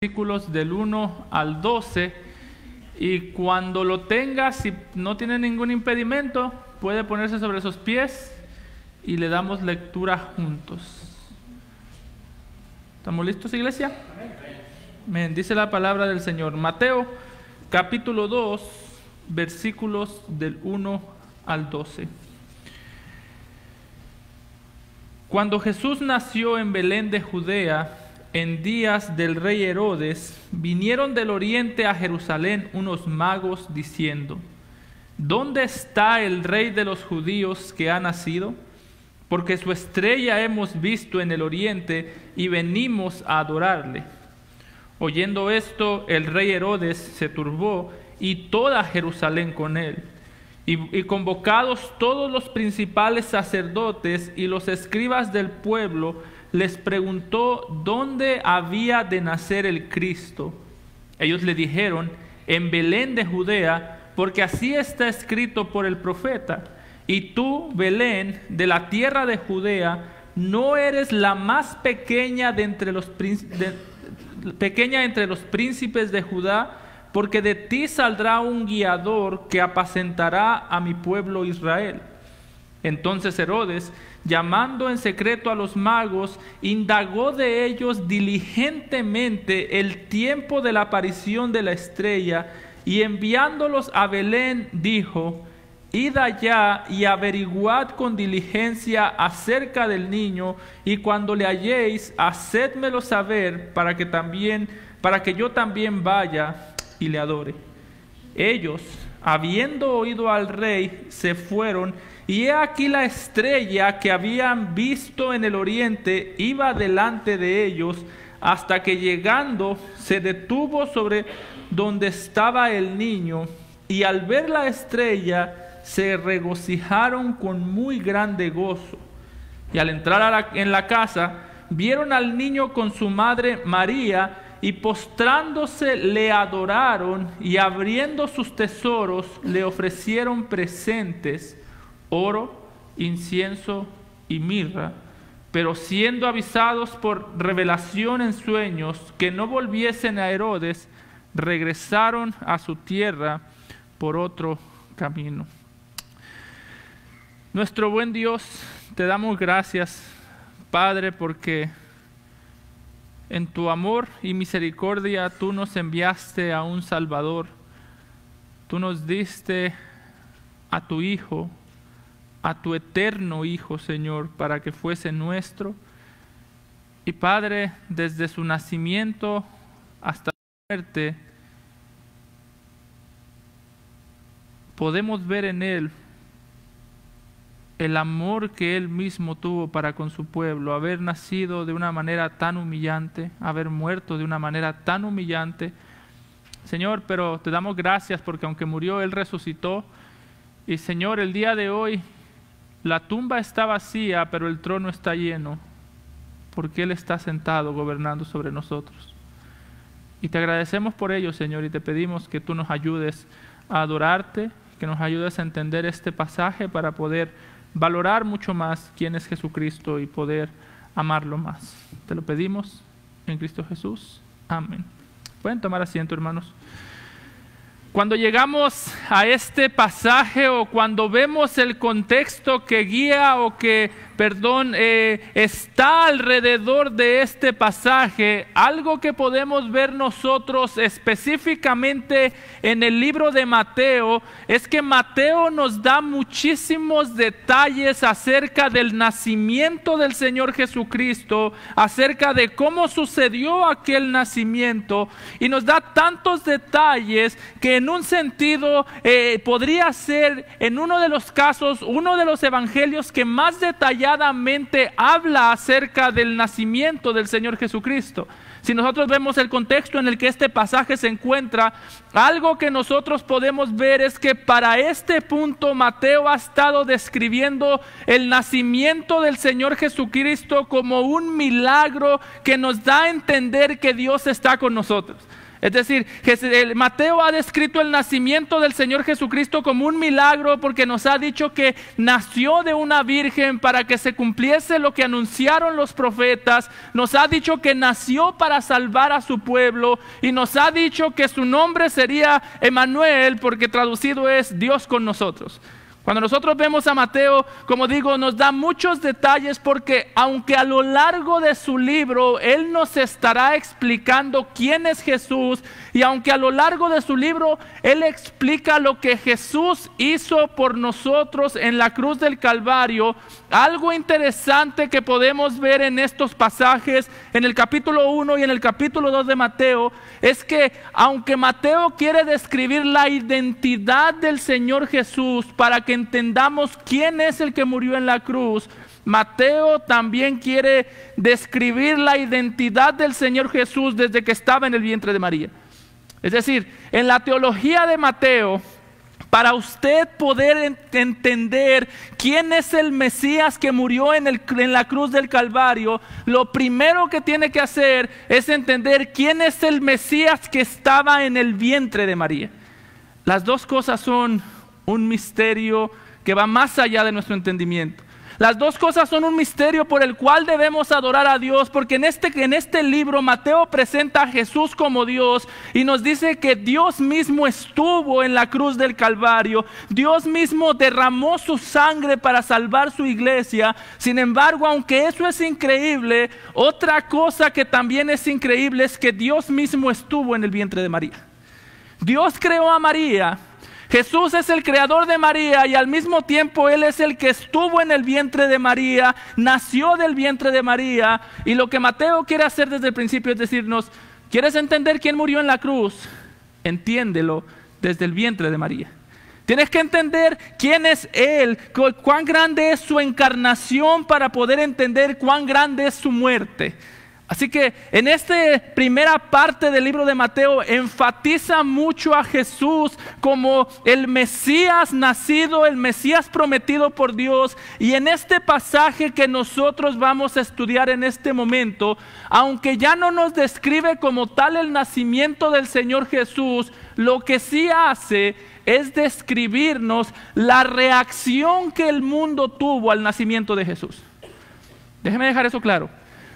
versículos del 1 al 12, y cuando lo tenga, si no tiene ningún impedimento, puede ponerse sobre sus pies y le damos lectura juntos. ¿Estamos listos, iglesia? Amén. Dice la palabra del Señor. Mateo capítulo 2, versículos del 1 al 12. Cuando Jesús nació en Belén de Judea, en días del rey Herodes, vinieron del oriente a Jerusalén unos magos diciendo: ¿Dónde está el rey de los judíos que ha nacido? Porque su estrella hemos visto en el oriente y venimos a adorarle. Oyendo esto, el rey Herodes se turbó y toda Jerusalén con él. Y convocados todos los principales sacerdotes y los escribas del pueblo, les preguntó dónde había de nacer el Cristo. Ellos le dijeron: en Belén de Judea, porque así está escrito por el profeta: y tú, Belén, de la tierra de Judea, no eres la más pequeña entre los príncipes de Judá, porque de ti saldrá un guiador que apacentará a mi pueblo Israel. Entonces Herodes, llamando en secreto a los magos, indagó de ellos diligentemente el tiempo de la aparición de la estrella, y enviándolos a Belén dijo: id allá y averiguad con diligencia acerca del niño, y cuando le halléis, hacédmelo saber, para que yo también vaya y le adore. Ellos, habiendo oído al rey, se fueron, y he aquí la estrella que habían visto en el oriente iba delante de ellos, hasta que llegando se detuvo sobre donde estaba el niño, y al ver la estrella se regocijaron con muy grande gozo. Y al entrar en la casa, vieron al niño con su madre María, y postrándose le adoraron, y abriendo sus tesoros le ofrecieron presentes: oro, incienso y mirra. Pero siendo avisados por revelación en sueños que no volviesen a Herodes, regresaron a su tierra por otro camino. Nuestro buen Dios, te damos gracias, Padre, porque en tu amor y misericordia tú nos enviaste a un Salvador. Tú nos diste a tu Hijo, a tu eterno Hijo, Señor, para que fuese nuestro. Y Padre, desde su nacimiento hasta la muerte, podemos ver en Él el amor que Él mismo tuvo para con su pueblo, haber nacido de una manera tan humillante, haber muerto de una manera tan humillante. Señor, pero te damos gracias porque aunque murió, Él resucitó. Y Señor, el día de hoy la tumba está vacía, pero el trono está lleno, porque Él está sentado gobernando sobre nosotros. Y te agradecemos por ello, Señor, y te pedimos que tú nos ayudes a adorarte, que nos ayudes a entender este pasaje para poder valorar mucho más quién es Jesucristo y poder amarlo más. Te lo pedimos en Cristo Jesús. Amén. Pueden tomar asiento, hermanos. Cuando llegamos a este pasaje, o cuando vemos el contexto que guía o que, está alrededor de este pasaje, algo que podemos ver nosotros específicamente en el libro de Mateo, es que Mateo nos da muchísimos detalles acerca del nacimiento del Señor Jesucristo, acerca de cómo sucedió aquel nacimiento, y nos da tantos detalles que en un sentido podría ser, en uno de los casos, uno de los evangelios que más detalladamente habla acerca del nacimiento del Señor Jesucristo. Si nosotros vemos el contexto en el que este pasaje se encuentra, algo que nosotros podemos ver es que para este punto Mateo ha estado describiendo el nacimiento del Señor Jesucristo como un milagro que nos da a entender que Dios está con nosotros. Es decir, Mateo ha descrito el nacimiento del Señor Jesucristo como un milagro porque nos ha dicho que nació de una virgen para que se cumpliese lo que anunciaron los profetas. Nos ha dicho que nació para salvar a su pueblo y nos ha dicho que su nombre sería Emmanuel, porque traducido es Dios con nosotros. Cuando nosotros vemos a Mateo, como digo, nos da muchos detalles porque aunque a lo largo de su libro Él nos estará explicando quién es Jesús, y aunque a lo largo de su libro Él explica lo que Jesús hizo por nosotros en la cruz del Calvario, algo interesante que podemos ver en estos pasajes, en el capítulo 1 y en el capítulo 2 de Mateo, es que aunque Mateo quiere describir la identidad del Señor Jesús para que entendamos quién es el que murió en la cruz, Mateo también quiere describir la identidad del Señor Jesús desde que estaba en el vientre de María. Es decir, en la teología de Mateo, para usted poder entender quién es el Mesías que murió en la cruz del Calvario, lo primero que tiene que hacer es entender quién es el Mesías que estaba en el vientre de María. Las dos cosas son un misterio que va más allá de nuestro entendimiento. Las dos cosas son un misterio por el cual debemos adorar a Dios, porque en este libro Mateo presenta a Jesús como Dios y nos dice que Dios mismo estuvo en la cruz del Calvario. Dios mismo derramó su sangre para salvar su iglesia. Sin embargo, aunque eso es increíble, otra cosa que también es increíble es que Dios mismo estuvo en el vientre de María. Dios creó a María. Jesús es el creador de María y al mismo tiempo Él es el que estuvo en el vientre de María, nació del vientre de María. Y lo que Mateo quiere hacer desde el principio es decirnos, ¿quieres entender quién murió en la cruz? Entiéndelo desde el vientre de María. Tienes que entender quién es Él, cuán grande es su encarnación para poder entender cuán grande es su muerte. Así que en esta primera parte del libro de Mateo enfatiza mucho a Jesús como el Mesías nacido, el Mesías prometido por Dios. Y en este pasaje que nosotros vamos a estudiar en este momento, aunque ya no nos describe como tal el nacimiento del Señor Jesús, lo que sí hace es describirnos la reacción que el mundo tuvo al nacimiento de Jesús. Déjeme dejar eso claro.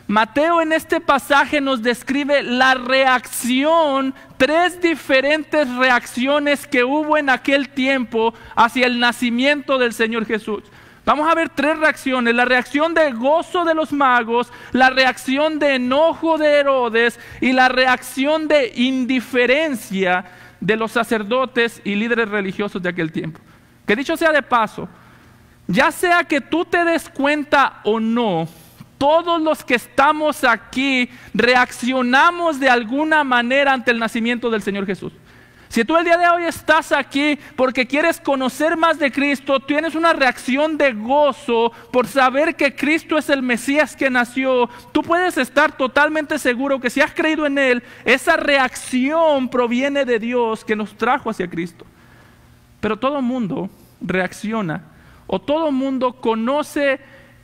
Mateo en este pasaje nos describe la reacción, 3 diferentes reacciones que hubo en aquel tiempo hacia el nacimiento del Señor Jesús. Vamos a ver 3 reacciones: la reacción de gozo de los magos, la reacción de enojo de Herodes y la reacción de indiferencia de los sacerdotes y líderes religiosos de aquel tiempo. Que dicho sea de paso, ya sea que tú te des cuenta o no, todos los que estamos aquí reaccionamos de alguna manera ante el nacimiento del Señor Jesús. Si tú el día de hoy estás aquí porque quieres conocer más de Cristo, tienes una reacción de gozo por saber que Cristo es el Mesías que nació, tú puedes estar totalmente seguro que si has creído en Él, esa reacción proviene de Dios que nos trajo hacia Cristo. Pero todo mundo reacciona, o todo mundo conoce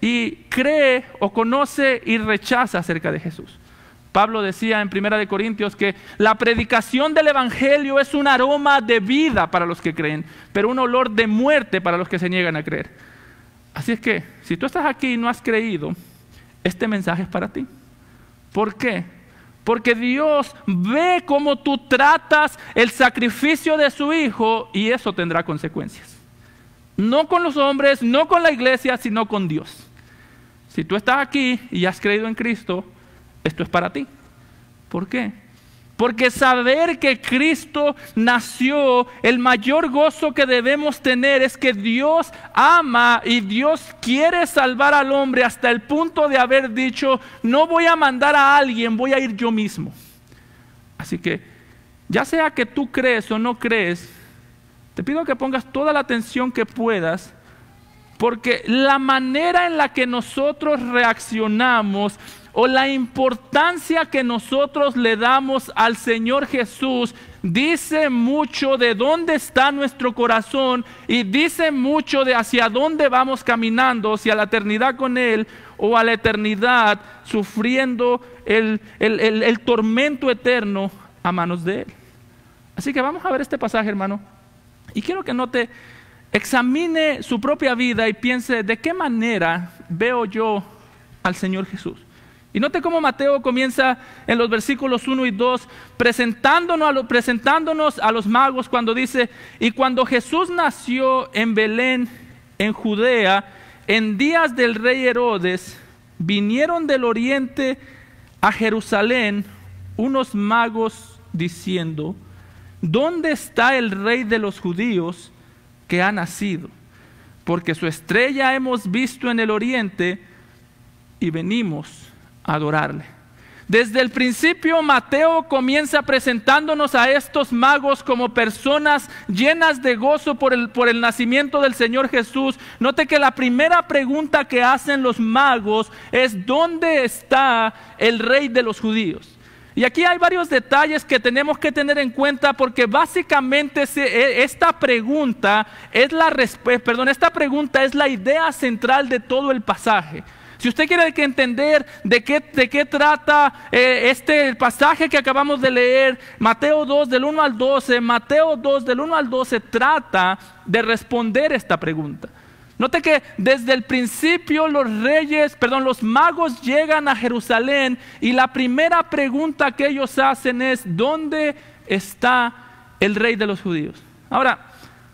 y cree o conoce y rechaza acerca de Jesús. Pablo decía en 1 Corintios que la predicación del Evangelio es un aroma de vida para los que creen, pero un olor de muerte para los que se niegan a creer. Así es que, si tú estás aquí y no has creído, este mensaje es para ti. ¿Por qué? Porque Dios ve cómo tú tratas el sacrificio de su Hijo y eso tendrá consecuencias. No con los hombres, no con la iglesia, sino con Dios. Si tú estás aquí y has creído en Cristo, esto es para ti. ¿Por qué? Porque saber que Cristo nació, el mayor gozo que debemos tener es que Dios ama y Dios quiere salvar al hombre hasta el punto de haber dicho, no voy a mandar a alguien, voy a ir yo mismo. Así que, ya sea que tú crees o no crees, te pido que pongas toda la atención que puedas, porque la manera en la que nosotros reaccionamos o la importancia que nosotros le damos al Señor Jesús dice mucho de dónde está nuestro corazón y dice mucho de hacia dónde vamos caminando, si a la eternidad con Él o a la eternidad sufriendo el tormento eterno a manos de Él. Así que vamos a ver este pasaje, hermano. Y quiero que note, examine su propia vida y piense, ¿de qué manera veo yo al Señor Jesús? Y note cómo Mateo comienza en los versículos 1 y 2, presentándonos a los magos cuando dice, y cuando Jesús nació en Belén, en Judea, en días del rey Herodes, vinieron del oriente a Jerusalén unos magos diciendo, ¿dónde está el rey de los judíos que ha nacido? Porque su estrella hemos visto en el oriente y venimos a adorarle. Desde el principio Mateo comienza presentándonos a estos magos como personas llenas de gozo por el nacimiento del Señor Jesús. Note que la primera pregunta que hacen los magos es ¿dónde está el rey de los judíos? Y aquí hay varios detalles que tenemos que tener en cuenta porque básicamente esta pregunta es la idea central de todo el pasaje. Si usted quiere entender de qué trata este pasaje que acabamos de leer, Mateo 2 del 1 al 12, Mateo 2 del 1 al 12 trata de responder esta pregunta. Note que desde el principio los magos llegan a Jerusalén y la primera pregunta que ellos hacen es ¿dónde está el rey de los judíos? Ahora,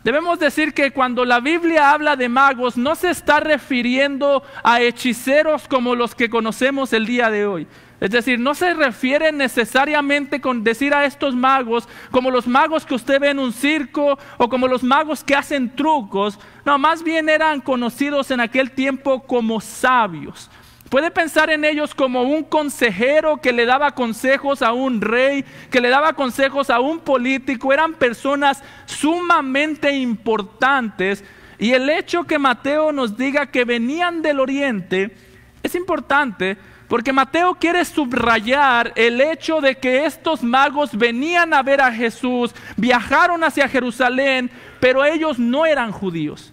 debemos decir que cuando la Biblia habla de magos no se está refiriendo a hechiceros como los que conocemos el día de hoy. Es decir, no se refiere necesariamente con decir a estos magos como los magos que usted ve en un circo o como los magos que hacen trucos. No, más bien eran conocidos en aquel tiempo como sabios. Puede pensar en ellos como un consejero que le daba consejos a un rey, que le daba consejos a un político. Eran personas sumamente importantes. Y el hecho que Mateo nos diga que venían del oriente es importante porque Mateo quiere subrayar el hecho de que estos magos venían a ver a Jesús, viajaron hacia Jerusalén, pero ellos no eran judíos.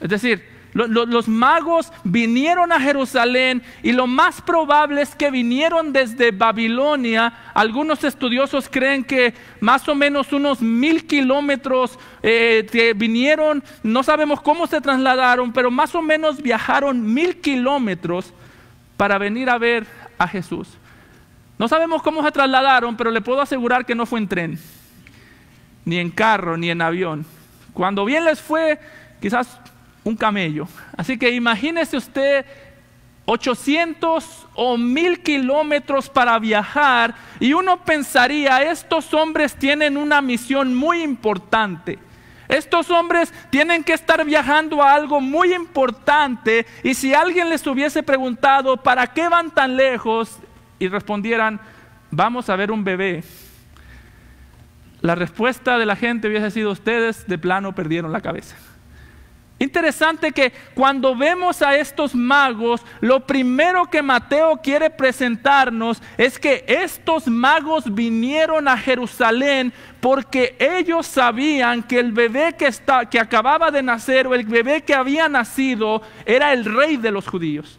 Es decir, los magos vinieron a Jerusalén y lo más probable es que vinieron desde Babilonia. Algunos estudiosos creen que más o menos unos 1000 kilómetros que vinieron, no sabemos cómo se trasladaron, pero más o menos viajaron 1000 kilómetros para venir a ver a Jesús. No sabemos cómo se trasladaron, pero le puedo asegurar que no fue en tren, ni en carro, ni en avión. Cuando bien les fue, quizás un camello. Así que imagínese usted 800 o 1000 kilómetros para viajar y uno pensaría, estos hombres tienen una misión muy importante. Estos hombres tienen que estar viajando a algo muy importante y si alguien les hubiese preguntado ¿para qué van tan lejos? Y respondieran, vamos a ver un bebé. La respuesta de la gente hubiese sido, ustedes de plano perdieron la cabeza. Interesante que cuando vemos a estos magos, lo primero que Mateo quiere presentarnos es que estos magos vinieron a Jerusalén porque ellos sabían que el bebé que acababa de nacer o el bebé que había nacido era el rey de los judíos.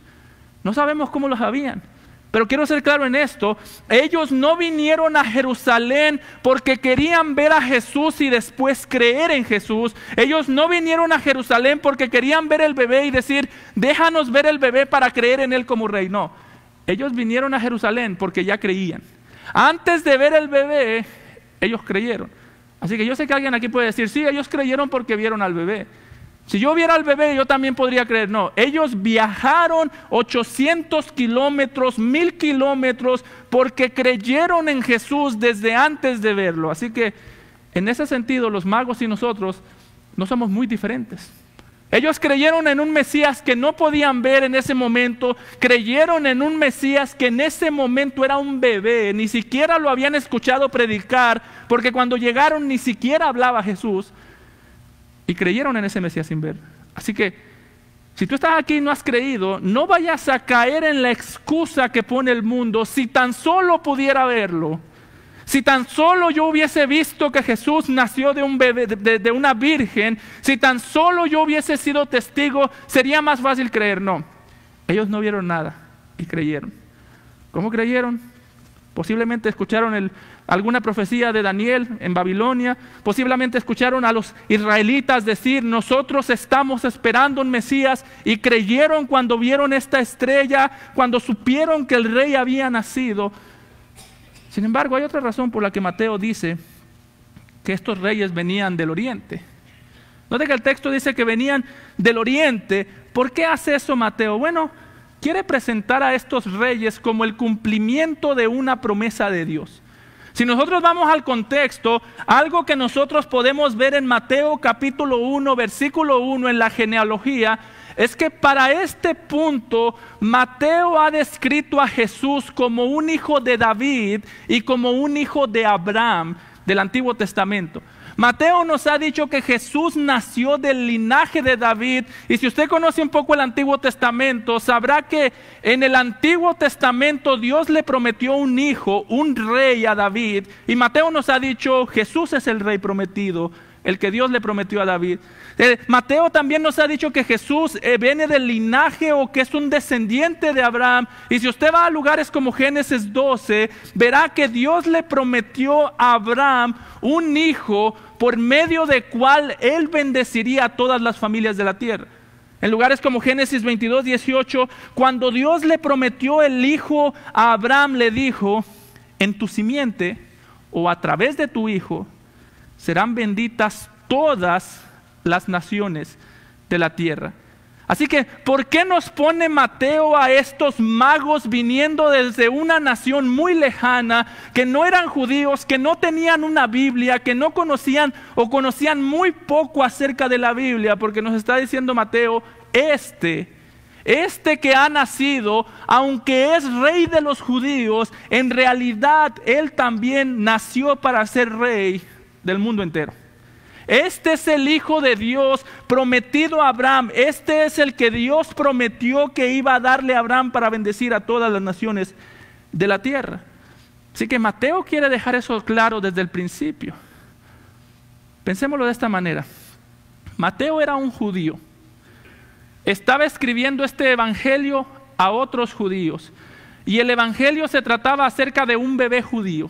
No sabemos cómo lo sabían. Pero quiero ser claro en esto, ellos no vinieron a Jerusalén porque querían ver a Jesús y después creer en Jesús. Ellos no vinieron a Jerusalén porque querían ver el bebé y decir, déjanos ver el bebé para creer en él como rey. No, ellos vinieron a Jerusalén porque ya creían. Antes de ver el bebé, ellos creyeron. Así que yo sé que alguien aquí puede decir, sí, ellos creyeron porque vieron al bebé. Si yo viera al bebé, yo también podría creer. No, ellos viajaron 800 kilómetros, 1000 kilómetros, porque creyeron en Jesús desde antes de verlo. Así que, en ese sentido, los magos y nosotros no somos muy diferentes. Ellos creyeron en un Mesías que no podían ver en ese momento. Creyeron en un Mesías que en ese momento era un bebé. Ni siquiera lo habían escuchado predicar, porque cuando llegaron ni siquiera hablaba Jesús. Y creyeron en ese Mesías sin ver. Así que, si tú estás aquí y no has creído, no vayas a caer en la excusa que pone el mundo. Si tan solo pudiera verlo, si tan solo yo hubiese visto que Jesús nació de un bebé, de una virgen, si tan solo yo hubiese sido testigo, sería más fácil creer. No, ellos no vieron nada y creyeron. ¿Cómo creyeron? Posiblemente escucharon alguna profecía de Daniel en Babilonia. Posiblemente escucharon a los israelitas decir: nosotros estamos esperando un Mesías, y creyeron cuando vieron esta estrella, cuando supieron que el rey había nacido. Sin embargo, hay otra razón por la que Mateo dice que estos reyes venían del oriente. Note que el texto dice que venían del oriente. ¿Por qué hace eso Mateo? Bueno, quiere presentar a estos reyes como el cumplimiento de una promesa de Dios. Si nosotros vamos al contexto, algo que nosotros podemos ver en Mateo capítulo 1, versículo 1 en la genealogía, es que para este punto Mateo ha descrito a Jesús como un hijo de David y como un hijo de Abraham del Antiguo Testamento. Mateo nos ha dicho que Jesús nació del linaje de David, y si usted conoce un poco el Antiguo Testamento, sabrá que en el Antiguo Testamento Dios le prometió un hijo, un rey a David, y Mateo nos ha dicho: Jesús es el rey prometido, el que Dios le prometió a David. Mateo también nos ha dicho que Jesús viene del linaje, o que es un descendiente de Abraham. Y si usted va a lugares como Génesis 12, verá que Dios le prometió a Abraham un hijo por medio del cual él bendeciría a todas las familias de la tierra. En lugares como Génesis 22, 18, cuando Dios le prometió el hijo a Abraham, le dijo: en tu simiente, o a través de tu hijo, serán benditas todas las naciones de la tierra. Así que, ¿por qué nos pone Mateo a estos magos viniendo desde una nación muy lejana, que no eran judíos, que no tenían una Biblia, que no conocían o conocían muy poco acerca de la Biblia? Porque nos está diciendo Mateo: este que ha nacido, aunque es rey de los judíos, en realidad él también nació para ser rey del mundo entero. Este es el Hijo de Dios prometido a Abraham. Este es el que Dios prometió que iba a darle a Abraham para bendecir a todas las naciones de la tierra. Así que Mateo quiere dejar eso claro desde el principio. Pensémoslo de esta manera. Mateo era un judío. Estaba escribiendo este evangelio a otros judíos. Y el evangelio se trataba acerca de un bebé judío.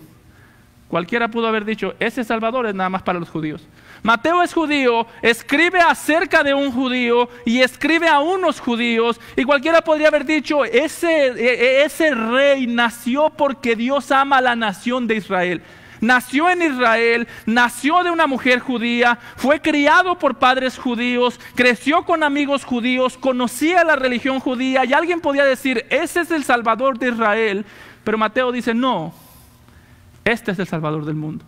Cualquiera pudo haber dicho: ese Salvador es nada más para los judíos. Mateo es judío, escribe acerca de un judío y escribe a unos judíos, y cualquiera podría haber dicho: ese rey nació porque Dios ama a la nación de Israel. Nació en Israel, nació de una mujer judía, fue criado por padres judíos, creció con amigos judíos, conocía la religión judía, y alguien podía decir: ese es el Salvador de Israel. Pero Mateo dice: no, este es el Salvador del mundo.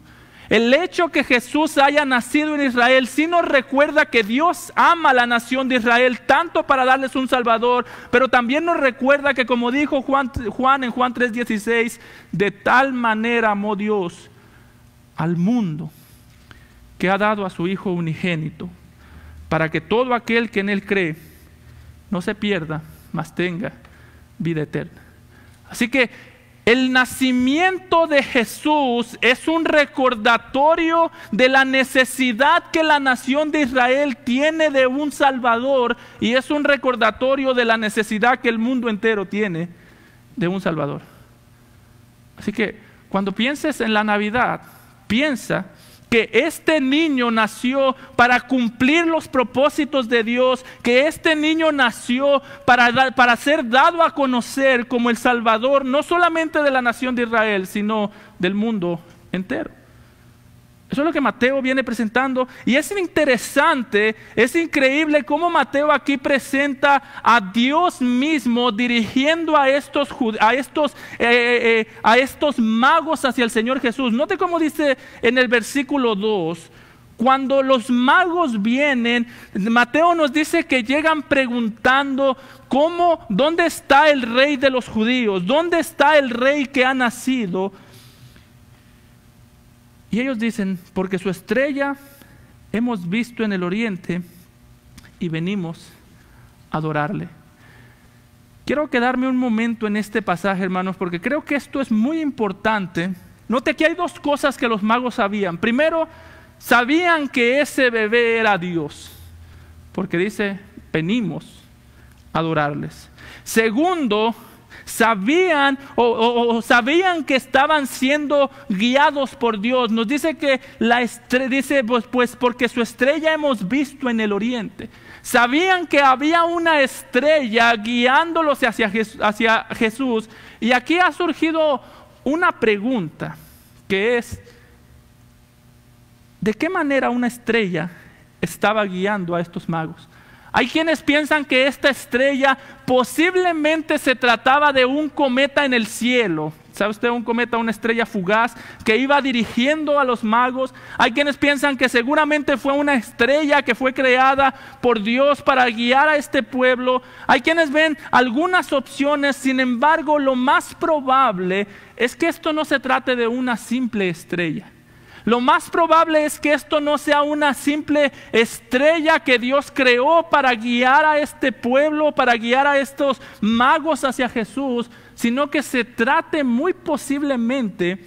El hecho que Jesús haya nacido en Israel sí nos recuerda que Dios ama a la nación de Israel tanto para darles un Salvador, pero también nos recuerda que, como dijo Juan en Juan 3:16, de tal manera amó Dios al mundo que ha dado a su Hijo unigénito, para que todo aquel que en Él cree no se pierda, mas tenga vida eterna. Así que el nacimiento de Jesús es un recordatorio de la necesidad que la nación de Israel tiene de un Salvador, y es un recordatorio de la necesidad que el mundo entero tiene de un Salvador. Así que cuando pienses en la Navidad, piensa que este niño nació para cumplir los propósitos de Dios, que este niño nació para ser dado a conocer como el Salvador, no solamente de la nación de Israel, sino del mundo entero. Eso es lo que Mateo viene presentando, y es interesante, es increíble cómo Mateo aquí presenta a Dios mismo dirigiendo a estos magos hacia el Señor Jesús. Note cómo dice en el versículo 2, cuando los magos vienen, Mateo nos dice que llegan preguntando: ¿dónde está el rey de los judíos? ¿Dónde está el rey que ha nacido? Y ellos dicen: porque su estrella hemos visto en el oriente y venimos a adorarle. Quiero quedarme un momento en este pasaje, hermanos, porque creo que esto es muy importante. Note que hay dos cosas que los magos sabían. Primero, sabían que ese bebé era Dios, porque dice: venimos a adorarles. Segundo, sabían sabían que estaban siendo guiados por Dios. Nos dice que pues porque su estrella hemos visto en el oriente. Sabían que había una estrella guiándolos hacia Jesús. Y aquí ha surgido una pregunta, que es: ¿de qué manera una estrella estaba guiando a estos magos? Hay quienes piensan que esta estrella posiblemente se trataba de un cometa en el cielo. ¿Sabe usted? Un cometa, una estrella fugaz que iba dirigiendo a los magos. Hay quienes piensan que seguramente fue una estrella que fue creada por Dios para guiar a este pueblo. Hay quienes ven algunas opciones. Sin embargo, lo más probable es que esto no se trate de una simple estrella. Lo más probable es que esto no sea una simple estrella que Dios creó para guiar a este pueblo, para guiar a estos magos hacia Jesús, sino que se trate muy posiblemente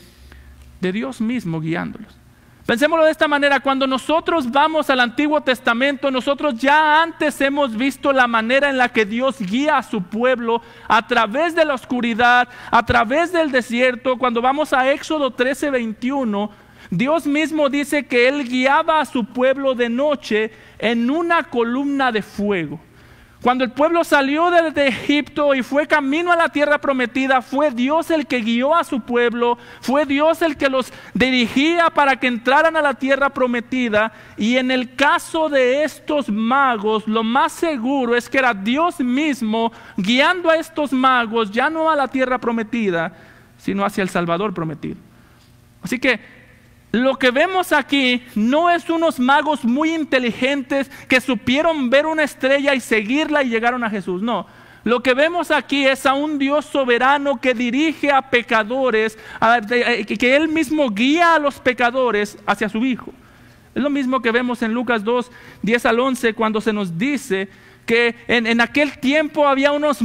de Dios mismo guiándolos. Pensémoslo de esta manera: cuando nosotros vamos al Antiguo Testamento, nosotros ya antes hemos visto la manera en la que Dios guía a su pueblo a través de la oscuridad, a través del desierto. Cuando vamos a Éxodo 13:21, Dios mismo dice que Él guiaba a su pueblo de noche en una columna de fuego. Cuando el pueblo salió de Egipto y fue camino a la tierra prometida, fue Dios el que guió a su pueblo, fue Dios el que los dirigía para que entraran a la tierra prometida. Y en el caso de estos magos, lo más seguro es que era Dios mismo guiando a estos magos, ya no a la tierra prometida, sino hacia el Salvador prometido. Así que lo que vemos aquí no es unos magos muy inteligentes que supieron ver una estrella y seguirla y llegaron a Jesús. No, lo que vemos aquí es a un Dios soberano que dirige a pecadores, que Él mismo guía a los pecadores hacia su Hijo. Es lo mismo que vemos en Lucas 2, 10 al 11, cuando se nos dice que en aquel tiempo había unos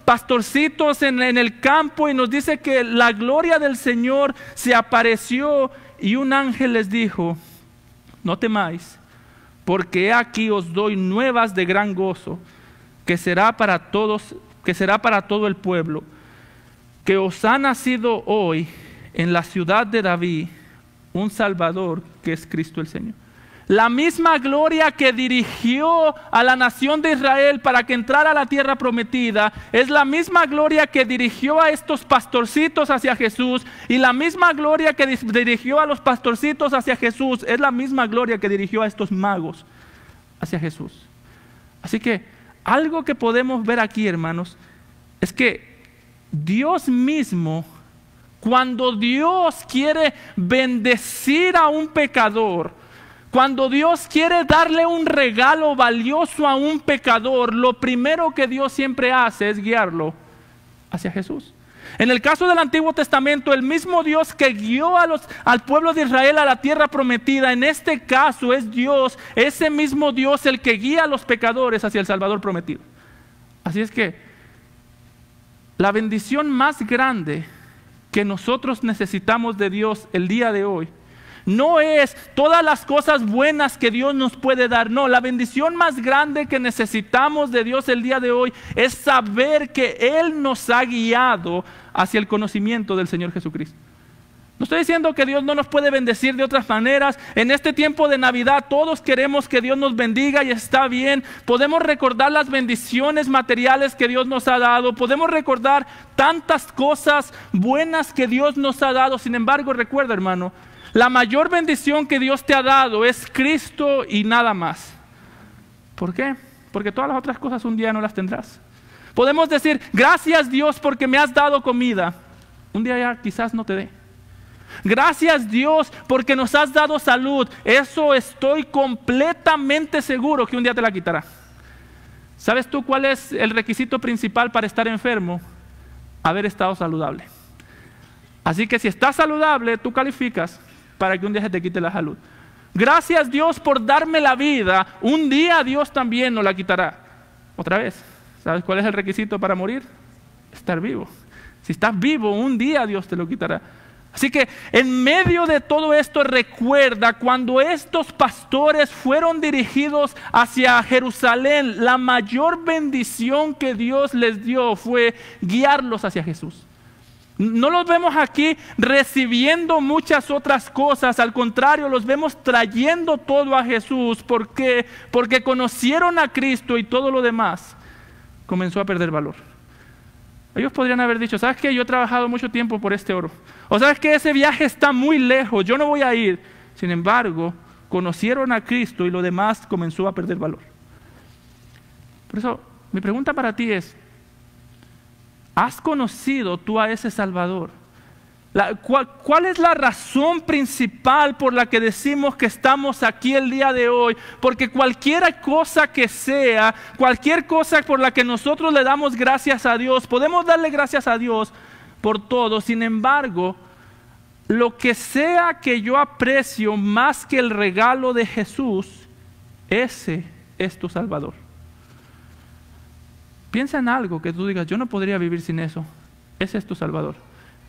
pastorcitos en el campo, y nos dice que la gloria del Señor se apareció y un ángel les dijo: no temáis, porque he aquí os doy nuevas de gran gozo, que será para todo el pueblo, que os ha nacido hoy en la ciudad de David un Salvador, que es Cristo el Señor. La misma gloria que dirigió a la nación de Israel para que entrara a la tierra prometida es la misma gloria que dirigió a estos pastorcitos hacia Jesús, y la misma gloria que dirigió a los pastorcitos hacia Jesús es la misma gloria que dirigió a estos magos hacia Jesús. Así que algo que podemos ver aquí, hermanos, es que Dios mismo, cuando Dios quiere bendecir a un pecador, cuando Dios quiere darle un regalo valioso a un pecador, lo primero que Dios siempre hace es guiarlo hacia Jesús. En el caso del Antiguo Testamento, el mismo Dios que guió al pueblo de Israel a la tierra prometida, en este caso es Dios, ese mismo Dios el que guía a los pecadores hacia el Salvador prometido. Así es que la bendición más grande que nosotros necesitamos de Dios el día de hoy no es todas las cosas buenas que Dios nos puede dar. No, la bendición más grande que necesitamos de Dios el día de hoy es saber que Él nos ha guiado hacia el conocimiento del Señor Jesucristo. No estoy diciendo que Dios no nos puede bendecir de otras maneras. En este tiempo de Navidad todos queremos que Dios nos bendiga y está bien. Podemos recordar las bendiciones materiales que Dios nos ha dado. Podemos recordar tantas cosas buenas que Dios nos ha dado. Sin embargo, recuerda, hermano, la mayor bendición que Dios te ha dado es Cristo y nada más. ¿Por qué? Porque todas las otras cosas un día no las tendrás. Podemos decir: gracias Dios porque me has dado comida. Un día ya quizás no te dé. Gracias Dios porque nos has dado salud. Eso estoy completamente seguro que un día te la quitará. ¿Sabes tú cuál es el requisito principal para estar enfermo? Haber estado saludable. Así que si estás saludable, tú calificas para que un día se te quite la salud. Gracias Dios por darme la vida. Un día Dios también nos la quitará. Otra vez, ¿sabes cuál es el requisito para morir? Estar vivo. Si estás vivo, un día Dios te lo quitará. Así que en medio de todo esto recuerda cuando estos pastores fueron dirigidos hacia Jerusalén, la mayor bendición que Dios les dio fue guiarlos hacia Jesús. No los vemos aquí recibiendo muchas otras cosas, al contrario, los vemos trayendo todo a Jesús. ¿Por qué? Porque conocieron a Cristo y todo lo demás comenzó a perder valor. Ellos podrían haber dicho, ¿sabes qué? Yo he trabajado mucho tiempo por este oro. O ¿sabes qué? Ese viaje está muy lejos, yo no voy a ir. Sin embargo, conocieron a Cristo y lo demás comenzó a perder valor. Por eso, mi pregunta para ti es, ¿has conocido tú a ese Salvador? ¿Cuál es la razón principal por la que decimos que estamos aquí el día de hoy? Porque cualquier cosa que sea, cualquier cosa por la que nosotros le damos gracias a Dios, podemos darle gracias a Dios por todo. Sin embargo, lo que sea que yo aprecio más que el regalo de Jesús, ese es tu Salvador. Piensa en algo que tú digas, yo no podría vivir sin eso. Ese es tu Salvador.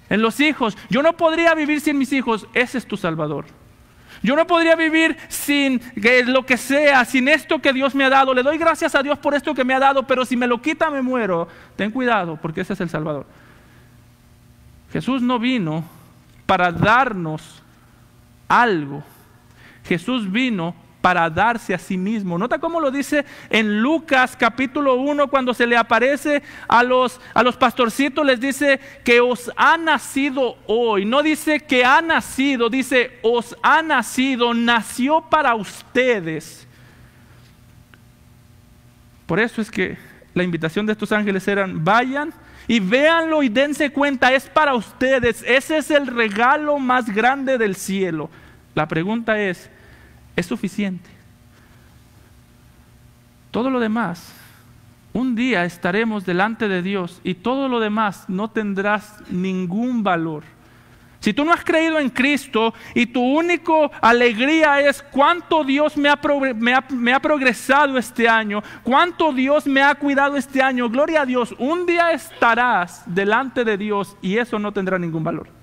En los hijos, yo no podría vivir sin mis hijos. Ese es tu Salvador. Yo no podría vivir sin lo que sea, sin esto que Dios me ha dado. Le doy gracias a Dios por esto que me ha dado, pero si me lo quita me muero. Ten cuidado, porque ese es el Salvador. Jesús no vino para darnos algo. Jesús vino para darse a sí mismo. Nota cómo lo dice en Lucas capítulo 1, cuando se le aparece a los pastorcitos, les dice que os ha nacido hoy. No dice que ha nacido, dice os ha nacido, nació para ustedes. Por eso es que la invitación de estos ángeles eran, vayan y véanlo y dense cuenta, es para ustedes. Ese es el regalo más grande del cielo. La pregunta es suficiente? Todo lo demás, un día estaremos delante de Dios y todo lo demás no tendrás ningún valor. Si tú no has creído en Cristo y tu única alegría es cuánto Dios me ha progresado este año, cuánto Dios me ha cuidado este año, gloria a Dios, un día estarás delante de Dios y eso no tendrá ningún valor.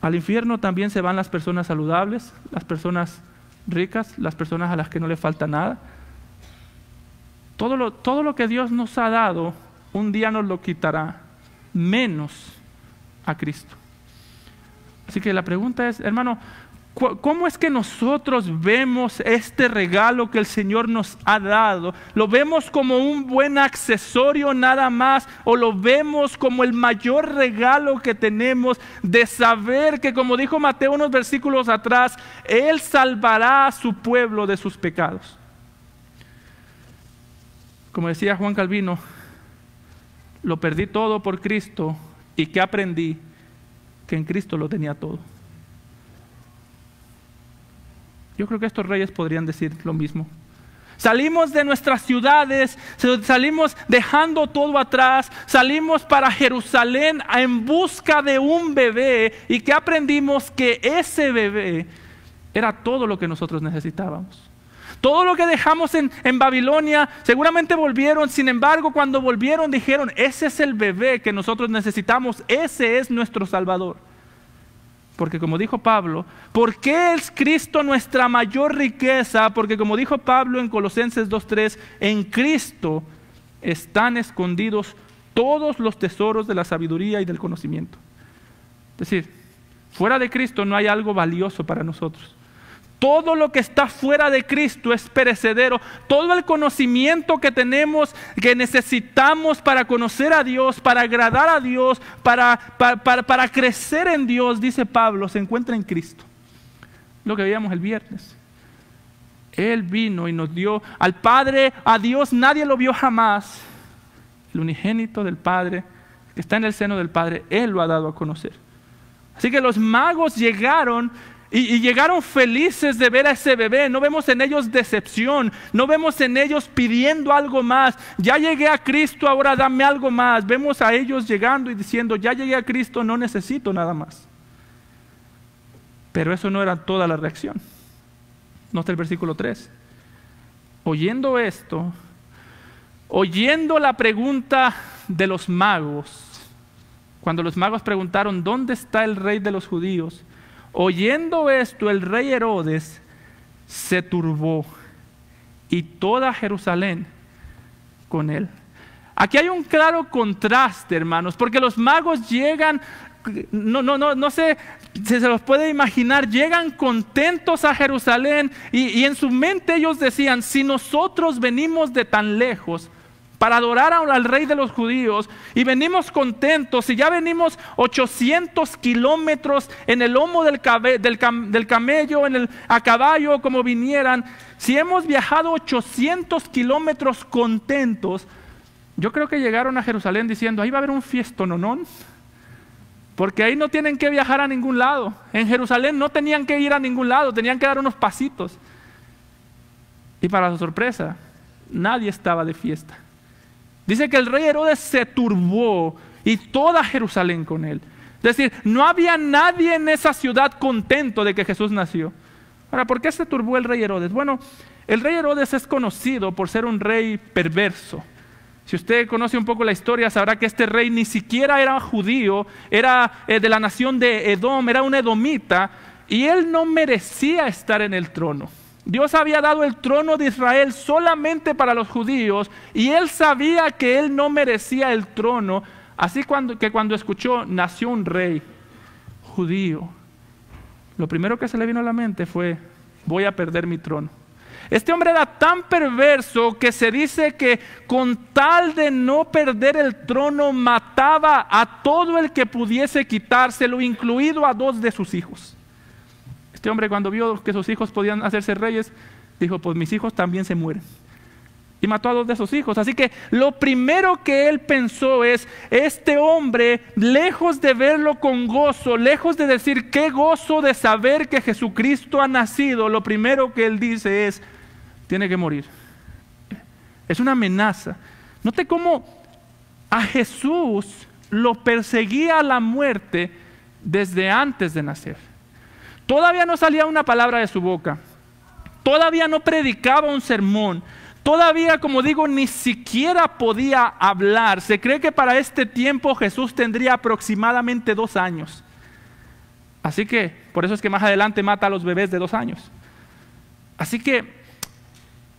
Al infierno también se van las personas saludables, las personas ricas, las personas a las que no le falta nada. Todo lo que Dios nos ha dado, un día nos lo quitará, menos a Cristo. Así que la pregunta es, hermano, ¿cómo es que nosotros vemos este regalo que el Señor nos ha dado? ¿Lo vemos como un buen accesorio nada más? ¿O lo vemos como el mayor regalo que tenemos de saber que, como dijo Mateo unos versículos atrás, Él salvará a su pueblo de sus pecados? Como decía Juan Calvino, lo perdí todo por Cristo. ¿Y qué aprendí? Que en Cristo lo tenía todo. Yo creo que estos reyes podrían decir lo mismo. Salimos de nuestras ciudades, salimos dejando todo atrás, salimos para Jerusalén en busca de un bebé. ¿Y qué aprendimos? Que ese bebé era todo lo que nosotros necesitábamos. Todo lo que dejamos en Babilonia, seguramente volvieron. Sin embargo, cuando volvieron dijeron, ese es el bebé que nosotros necesitamos, ese es nuestro Salvador. Porque como dijo Pablo, ¿por qué es Cristo nuestra mayor riqueza? Porque como dijo Pablo en Colosenses 2:3, en Cristo están escondidos todos los tesoros de la sabiduría y del conocimiento. Es decir, fuera de Cristo no hay algo valioso para nosotros. Todo lo que está fuera de Cristo es perecedero. Todo el conocimiento que tenemos, que necesitamos para conocer a Dios, para agradar a Dios, para crecer en Dios, dice Pablo, se encuentra en Cristo. Lo que veíamos el viernes. Él vino y nos dio al Padre, a Dios nadie lo vio jamás. El unigénito del Padre, que está en el seno del Padre, Él lo ha dado a conocer. Así que los magos llegaron y llegaron felices de ver a ese bebé. No vemos en ellos decepción, no vemos en ellos pidiendo algo más. Ya llegué a Cristo, ahora dame algo más. Vemos a ellos llegando y diciendo, ya llegué a Cristo, no necesito nada más. Pero eso no era toda la reacción. Nota el versículo 3. Oyendo esto, oyendo la pregunta de los magos, cuando los magos preguntaron: ¿dónde está el rey de los judíos? Oyendo esto, el rey Herodes se turbó, y toda Jerusalén con él. Aquí hay un claro contraste, hermanos, porque los magos llegan, no sé si se los puede imaginar, llegan contentos a Jerusalén y en su mente ellos decían: si nosotros venimos de tan lejos para adorar al rey de los judíos y venimos contentos, y ya venimos 800 kilómetros en el lomo del camello, a caballo, como vinieran, si hemos viajado 800 kilómetros contentos, yo creo que llegaron a Jerusalén diciendo: ahí va a haber un fiestononón, porque ahí no tienen que viajar a ningún lado. En Jerusalén no tenían que ir a ningún lado, tenían que dar unos pasitos. Y para su sorpresa, nadie estaba de fiesta. Dice que el rey Herodes se turbó y toda Jerusalén con él. Es decir, no había nadie en esa ciudad contento de que Jesús nació. Ahora, ¿por qué se turbó el rey Herodes? Bueno, el rey Herodes es conocido por ser un rey perverso. Si usted conoce un poco la historia, sabrá que este rey ni siquiera era judío, era de la nación de Edom, era un edomita, y él no merecía estar en el trono. Dios había dado el trono de Israel solamente para los judíos, y él sabía que él no merecía el trono. Así que cuando escuchó: nació un rey judío, lo primero que se le vino a la mente fue: voy a perder mi trono. Este hombre era tan perverso que se dice que con tal de no perder el trono, mataba a todo el que pudiese quitárselo, incluido a 2 de sus hijos. Este hombre, cuando vio que sus hijos podían hacerse reyes, dijo: pues mis hijos también se mueren. Y mató a 2 de sus hijos. Así que lo primero que él pensó es: este hombre, lejos de verlo con gozo, lejos de decir qué gozo de saber que Jesucristo ha nacido, lo primero que él dice es: tiene que morir. Es una amenaza. Note cómo a Jesús lo perseguía la muerte desde antes de nacer. Todavía no salía una palabra de su boca. Todavía no predicaba un sermón. Todavía, como digo, ni siquiera podía hablar. Se cree que para este tiempo Jesús tendría aproximadamente 2 años. Así que, por eso es que más adelante mata a los bebés de 2 años. Así que,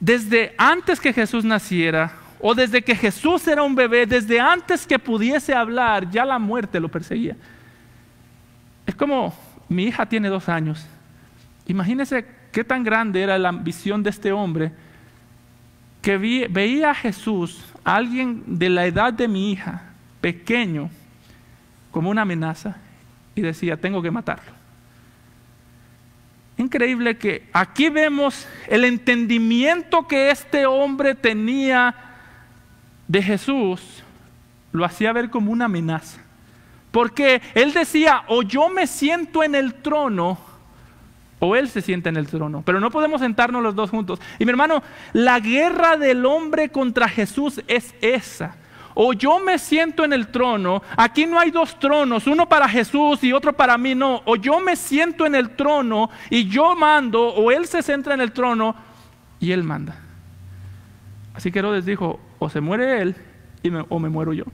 desde antes que Jesús naciera, o desde que Jesús era un bebé, desde antes que pudiese hablar, ya la muerte lo perseguía. Es como: mi hija tiene 2 años. Imagínense qué tan grande era la ambición de este hombre, que veía a Jesús, a alguien de la edad de mi hija, pequeño, como una amenaza, y decía: tengo que matarlo. Increíble que aquí vemos el entendimiento que este hombre tenía de Jesús, lo hacía ver como una amenaza. Porque él decía: o yo me siento en el trono, o él se sienta en el trono. Pero no podemos sentarnos los dos juntos. Y mi hermano, la guerra del hombre contra Jesús es esa. O yo me siento en el trono. Aquí no hay 2 tronos, uno para Jesús y otro para mí, no. O yo me siento en el trono y yo mando, o él se centra en el trono y él manda. Así que Herodes dijo: o se muere él o me muero yo.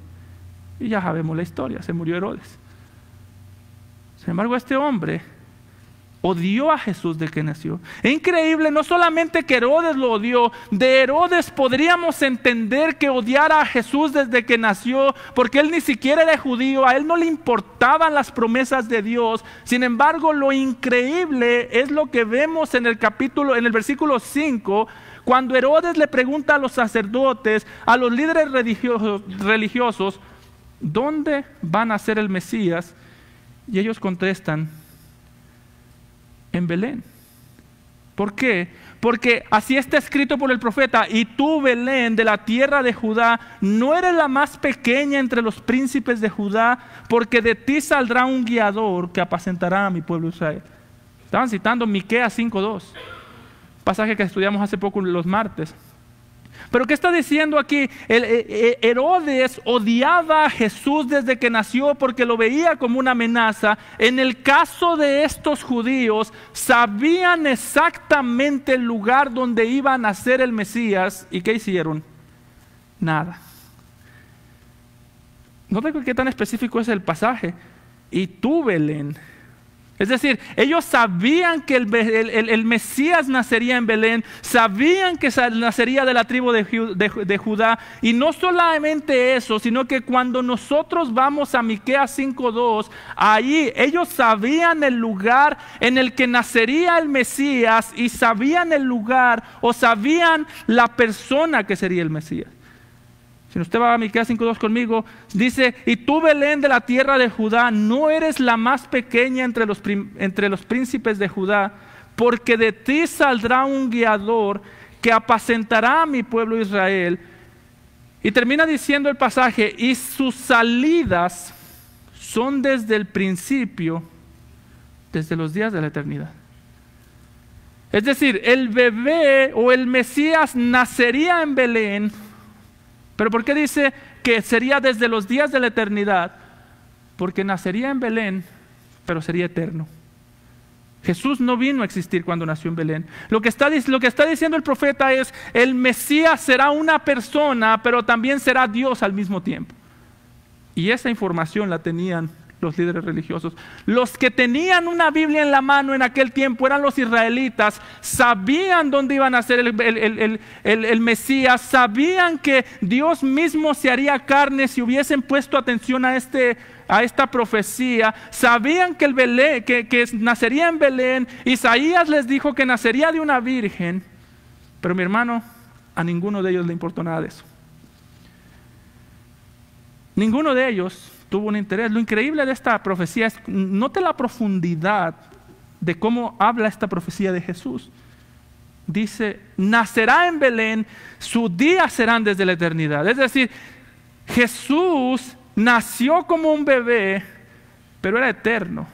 Y ya sabemos la historia, se murió Herodes. Sin embargo, este hombre odió a Jesús desde que nació. Es increíble, no solamente que Herodes lo odió, de Herodes podríamos entender que odiara a Jesús desde que nació, porque él ni siquiera era judío, a él no le importaban las promesas de Dios. Sin embargo, lo increíble es lo que vemos en el versículo 5, cuando Herodes le pregunta a los sacerdotes, a los líderes religiosos, ¿dónde va a nacer el Mesías? Y ellos contestan: en Belén. ¿Por qué? Porque así está escrito por el profeta: y tú, Belén, de la tierra de Judá, no eres la más pequeña entre los príncipes de Judá, porque de ti saldrá un guiador que apacentará a mi pueblo Israel. Estaban citando Miqueas 5:2, pasaje que estudiamos hace poco los martes. Pero ¿qué está diciendo aquí? Herodes odiaba a Jesús desde que nació porque lo veía como una amenaza. En el caso de estos judíos, sabían exactamente el lugar donde iba a nacer el Mesías. ¿Y qué hicieron? Nada. no sé qué tan específico es el pasaje. Y tú, Belén. Es decir, ellos sabían que el Mesías nacería en Belén, sabían que nacería de la tribu de Judá, y no solamente eso, sino que cuando nosotros vamos a Miqueas 5:2, ahí ellos sabían el lugar en el que nacería el Mesías, y sabían el lugar o sabían la persona que sería el Mesías. Si usted va a Miqueas 5:2 conmigo, dice: y tú, Belén de la tierra de Judá, no eres la más pequeña entre los príncipes de Judá, porque de ti saldrá un guiador que apacentará a mi pueblo Israel. Y termina diciendo el pasaje: y sus salidas son desde el principio, desde los días de la eternidad. Es decir, el bebé o el Mesías nacería en Belén. ¿Pero por qué dice que sería desde los días de la eternidad? Porque nacería en Belén, pero sería eterno. Jesús no vino a existir cuando nació en Belén. Lo que está diciendo el profeta es: el Mesías será una persona, pero también será Dios al mismo tiempo. Y esa información la tenían los líderes religiosos. Los que tenían una Biblia en la mano en aquel tiempo eran los israelitas. Sabían dónde iba a nacer el Mesías. Sabían que Dios mismo se haría carne si hubiesen puesto atención a esta profecía. Sabían que nacería en Belén. Isaías les dijo que nacería de una virgen. Pero mi hermano, a ninguno de ellos le importó nada de eso. Ninguno de ellos tuvo un interés. Lo increíble de esta profecía es, note la profundidad de cómo habla esta profecía de Jesús. Dice: nacerá en Belén, sus días serán desde la eternidad. Es decir, Jesús nació como un bebé, pero era eterno.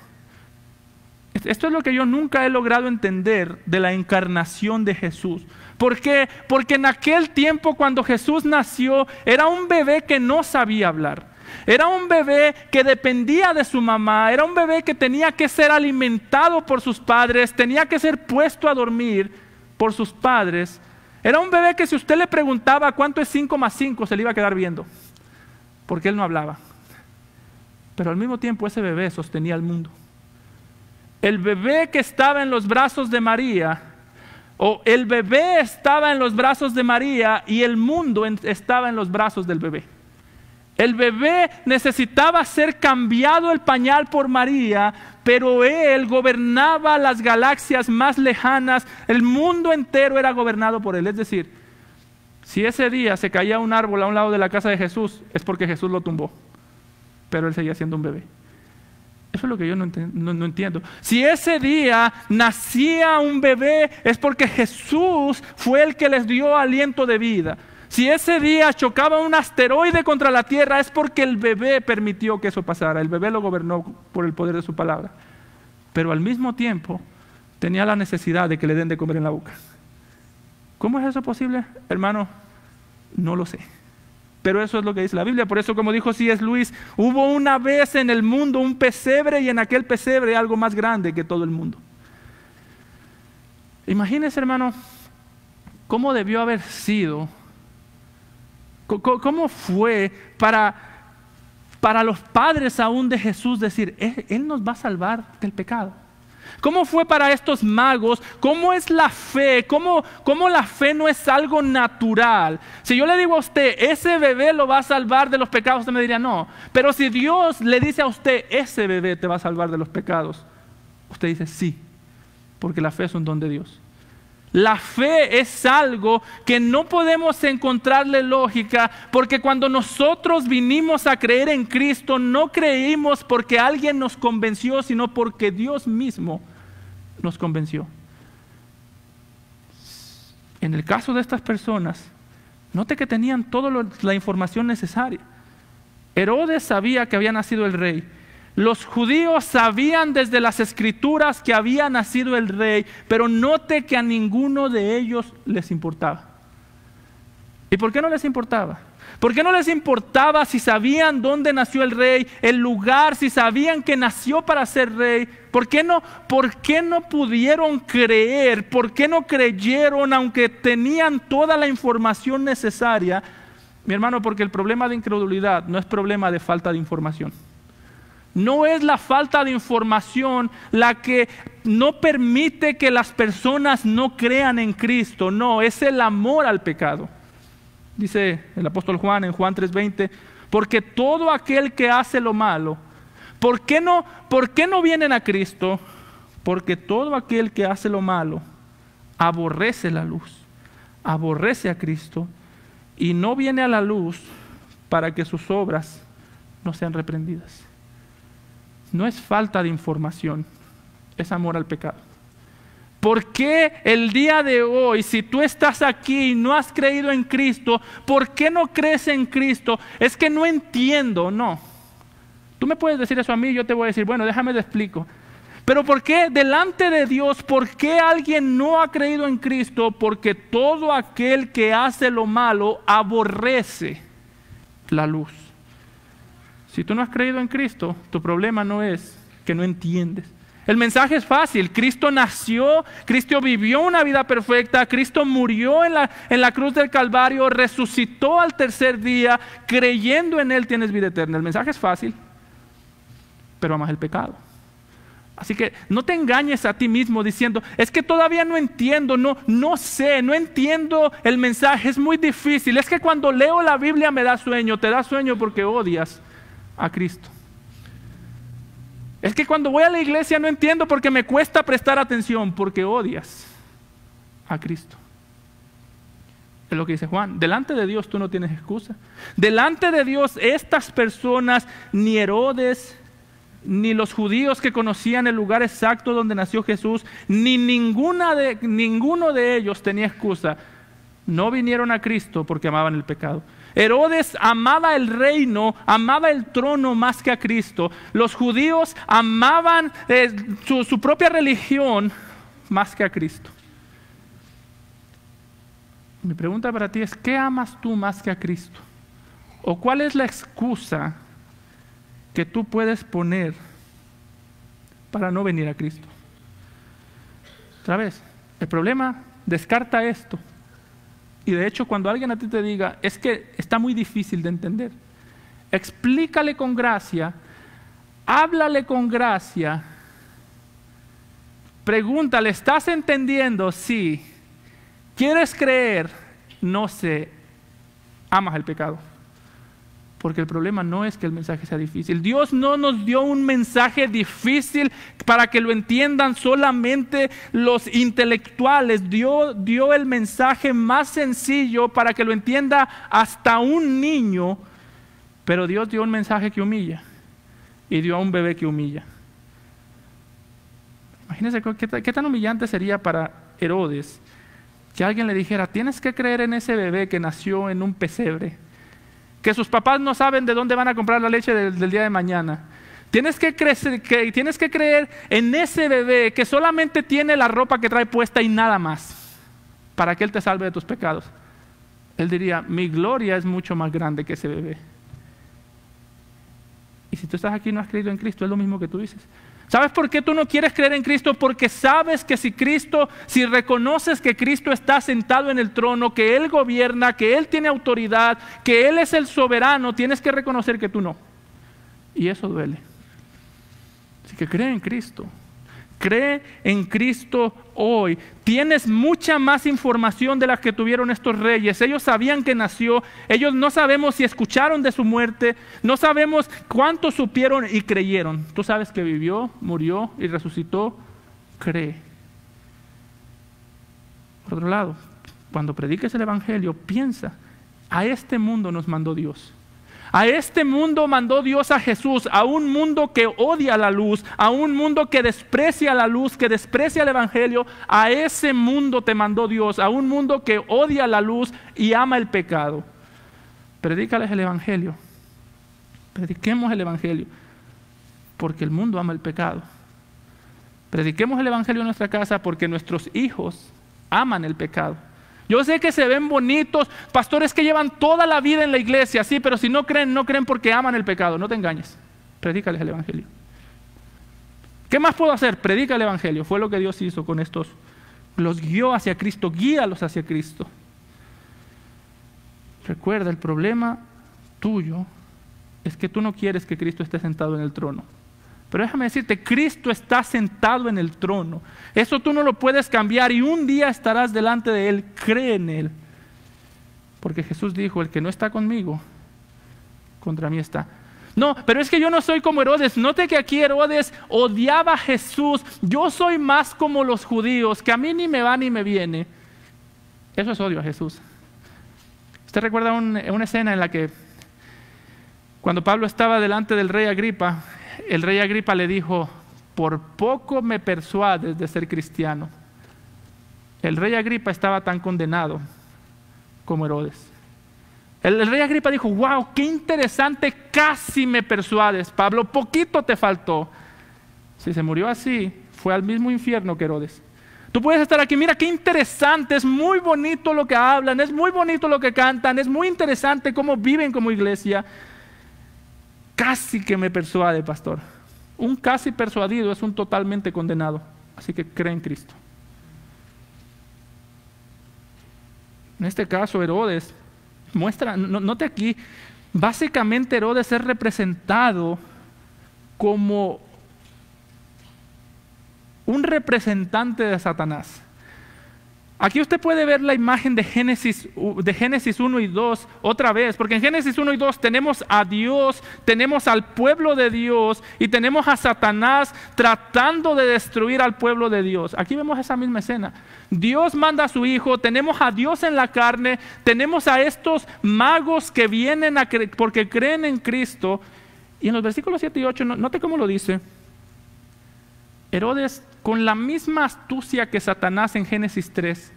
Esto es lo que yo nunca he logrado entender de la encarnación de Jesús. ¿Por qué? Porque en aquel tiempo, cuando Jesús nació, era un bebé que no sabía hablar. Era un bebé que dependía de su mamá. Era un bebé que tenía que ser alimentado por sus padres. Tenía que ser puesto a dormir por sus padres. Era un bebé que si usted le preguntaba cuánto es 5 más 5, se le iba a quedar viendo, porque él no hablaba. Pero al mismo tiempo ese bebé sostenía el mundo. El bebé que estaba en los brazos de María, o el bebé estaba en los brazos de María y el mundo estaba en los brazos del bebé. El bebé necesitaba ser cambiado el pañal por María, pero él gobernaba las galaxias más lejanas. El mundo entero era gobernado por él. Es decir, si ese día se caía un árbol a un lado de la casa de Jesús, es porque Jesús lo tumbó, pero él seguía siendo un bebé. Eso es lo que yo no entiendo. Si ese día nacía un bebé, es porque Jesús fue el que les dio aliento de vida. Si ese día chocaba un asteroide contra la tierra, es porque el bebé permitió que eso pasara. El bebé lo gobernó por el poder de su palabra. Pero al mismo tiempo tenía la necesidad de que le den de comer en la boca. ¿Cómo es eso posible, hermano? No lo sé. Pero eso es lo que dice la Biblia. Por eso, como dijo C.S. Lewis, hubo una vez en el mundo un pesebre, y en aquel pesebre algo más grande que todo el mundo. Imagínese, hermano, cómo debió haber sido, cómo fue para los padres aún de Jesús decir: Él nos va a salvar del pecado. ¿Cómo fue para estos magos? ¿Cómo es la fe? ¿Cómo la fe no es algo natural? Si yo le digo a usted, ese bebé lo va a salvar de los pecados, usted me diría no. Pero si Dios le dice a usted, ese bebé te va a salvar de los pecados, usted dice sí, porque la fe es un don de Dios. La fe es algo que no podemos encontrarle lógica, porque cuando nosotros vinimos a creer en Cristo, no creímos porque alguien nos convenció, sino porque Dios mismo nos convenció. En el caso de estas personas, note que tenían toda la información necesaria. Herodes sabía que había nacido el rey. Los judíos sabían desde las escrituras que había nacido el rey, pero note que a ninguno de ellos les importaba. ¿Y por qué no les importaba? ¿Por qué no les importaba si sabían dónde nació el rey, el lugar, si sabían que nació para ser rey? ¿Por qué no pudieron creer? ¿Por qué no creyeron, aunque tenían toda la información necesaria? Mi hermano, porque el problema de incredulidad no es problema de falta de información. No es la falta de información la que no permite que las personas no crean en Cristo. No, es el amor al pecado. Dice el apóstol Juan en Juan 3:20, porque todo aquel que hace lo malo, ¿por qué no vienen a Cristo? Porque todo aquel que hace lo malo aborrece la luz, aborrece a Cristo y no viene a la luz para que sus obras no sean reprendidas. No es falta de información, es amor al pecado. ¿Por qué el día de hoy, si tú estás aquí y no has creído en Cristo, por qué no crees en Cristo? Es que no entiendo, no. Tú me puedes decir eso a mí y yo te voy a decir, bueno, déjame te explico. Pero ¿por qué delante de Dios, por qué alguien no ha creído en Cristo? Porque todo aquel que hace lo malo aborrece la luz. Si tú no has creído en Cristo, tu problema no es que no entiendes. El mensaje es fácil. Cristo nació, Cristo vivió una vida perfecta, Cristo murió en la cruz del Calvario, resucitó al tercer día, creyendo en Él tienes vida eterna. El mensaje es fácil, pero amas el pecado. Así que no te engañes a ti mismo diciendo, es que todavía no entiendo, no sé, no entiendo el mensaje, es muy difícil. Es que cuando leo la Biblia me da sueño, te da sueño porque odias a Cristo. Es que cuando voy a la iglesia no entiendo porque me cuesta prestar atención, porque odias a Cristo. Es lo que dice Juan. Delante de Dios tú no tienes excusa. Delante de Dios estas personas, ni Herodes, ni los judíos que conocían el lugar exacto donde nació Jesús, ni ninguno de ellos tenía excusa. No vinieron a Cristo porque amaban el pecado. Herodes amaba el reino, amaba el trono más que a Cristo. Los judíos amaban su propia religión más que a Cristo. Mi pregunta para ti es, ¿qué amas tú más que a Cristo? ¿O cuál es la excusa que tú puedes poner para no venir a Cristo? Otra vez, el problema, descarta esto. Y de hecho, cuando alguien a ti te diga, es que está muy difícil de entender, explícale con gracia, háblale con gracia, pregúntale, ¿estás entendiendo? Sí. ¿Quieres creer? No sé. Amas el pecado. Porque el problema no es que el mensaje sea difícil. Dios no nos dio un mensaje difícil para que lo entiendan solamente los intelectuales. Dios dio el mensaje más sencillo para que lo entienda hasta un niño. Pero Dios dio un mensaje que humilla. Y dio a un bebé que humilla. Imagínense qué tan humillante sería para Herodes que alguien le dijera, tienes que creer en ese bebé que nació en un pesebre, que sus papás no saben de dónde van a comprar la leche del día de mañana. Tienes que creer en ese bebé que solamente tiene la ropa que trae puesta y nada más, para que Él te salve de tus pecados. Él diría, mi gloria es mucho más grande que ese bebé. Y si tú estás aquí y no has creído en Cristo, es lo mismo que tú dices. ¿Sabes por qué tú no quieres creer en Cristo? Porque sabes que si reconoces que Cristo está sentado en el trono, que Él gobierna, que Él tiene autoridad, que Él es el soberano, tienes que reconocer que tú no. Y eso duele. Así que cree en Cristo. Cree en Cristo hoy. Tienes mucha más información de la que tuvieron estos reyes. Ellos sabían que nació. Ellos no sabemos si escucharon de su muerte. No sabemos cuánto supieron y creyeron. Tú sabes que vivió, murió y resucitó. Cree. Por otro lado, cuando prediques el Evangelio, piensa, a este mundo nos mandó Dios. A este mundo mandó Dios a Jesús, a un mundo que odia la luz, a un mundo que desprecia la luz, que desprecia el Evangelio. A ese mundo te mandó Dios, a un mundo que odia la luz y ama el pecado. Predícales el Evangelio. Prediquemos el Evangelio, porque el mundo ama el pecado. Prediquemos el Evangelio en nuestra casa porque nuestros hijos aman el pecado. Yo sé que se ven bonitos, pastores que llevan toda la vida en la iglesia, sí, pero si no creen porque aman el pecado. No te engañes, predícales el Evangelio. ¿Qué más puedo hacer? Predica el Evangelio. Fue lo que Dios hizo con estos. Los guió hacia Cristo, guíalos hacia Cristo. Recuerda, el problema tuyo es que tú no quieres que Cristo esté sentado en el trono. Pero déjame decirte, Cristo está sentado en el trono. Eso tú no lo puedes cambiar y un día estarás delante de Él. Cree en Él. Porque Jesús dijo, el que no está conmigo, contra mí está. No, pero es que yo no soy como Herodes. Note que aquí Herodes odiaba a Jesús. Yo soy más como los judíos, que a mí ni me va ni me viene. Eso es odio a Jesús. ¿Usted recuerda una escena en la que cuando Pablo estaba delante del rey Agripa, el rey Agripa le dijo, por poco me persuades de ser cristiano? El rey Agripa estaba tan condenado como Herodes. El rey Agripa dijo, wow, qué interesante, casi me persuades, Pablo, poquito te faltó. Si se murió así, fue al mismo infierno que Herodes. Tú puedes estar aquí, mira qué interesante, es muy bonito lo que hablan, es muy bonito lo que cantan, es muy interesante cómo viven como iglesia. Casi que me persuade, pastor. Un casi persuadido es un totalmente condenado. Así que cree en Cristo. En este caso, Herodes muestra, note aquí, básicamente Herodes es representado como un representante de Satanás. Aquí usted puede ver la imagen de Génesis 1 y 2 otra vez, porque en Génesis 1 y 2 tenemos a Dios, tenemos al pueblo de Dios y tenemos a Satanás tratando de destruir al pueblo de Dios. Aquí vemos esa misma escena. Dios manda a su hijo, tenemos a Dios en la carne, tenemos a estos magos que vienen porque creen en Cristo. Y en los versículos 7 y 8, note cómo lo dice. Herodes, con la misma astucia que Satanás en Génesis 3,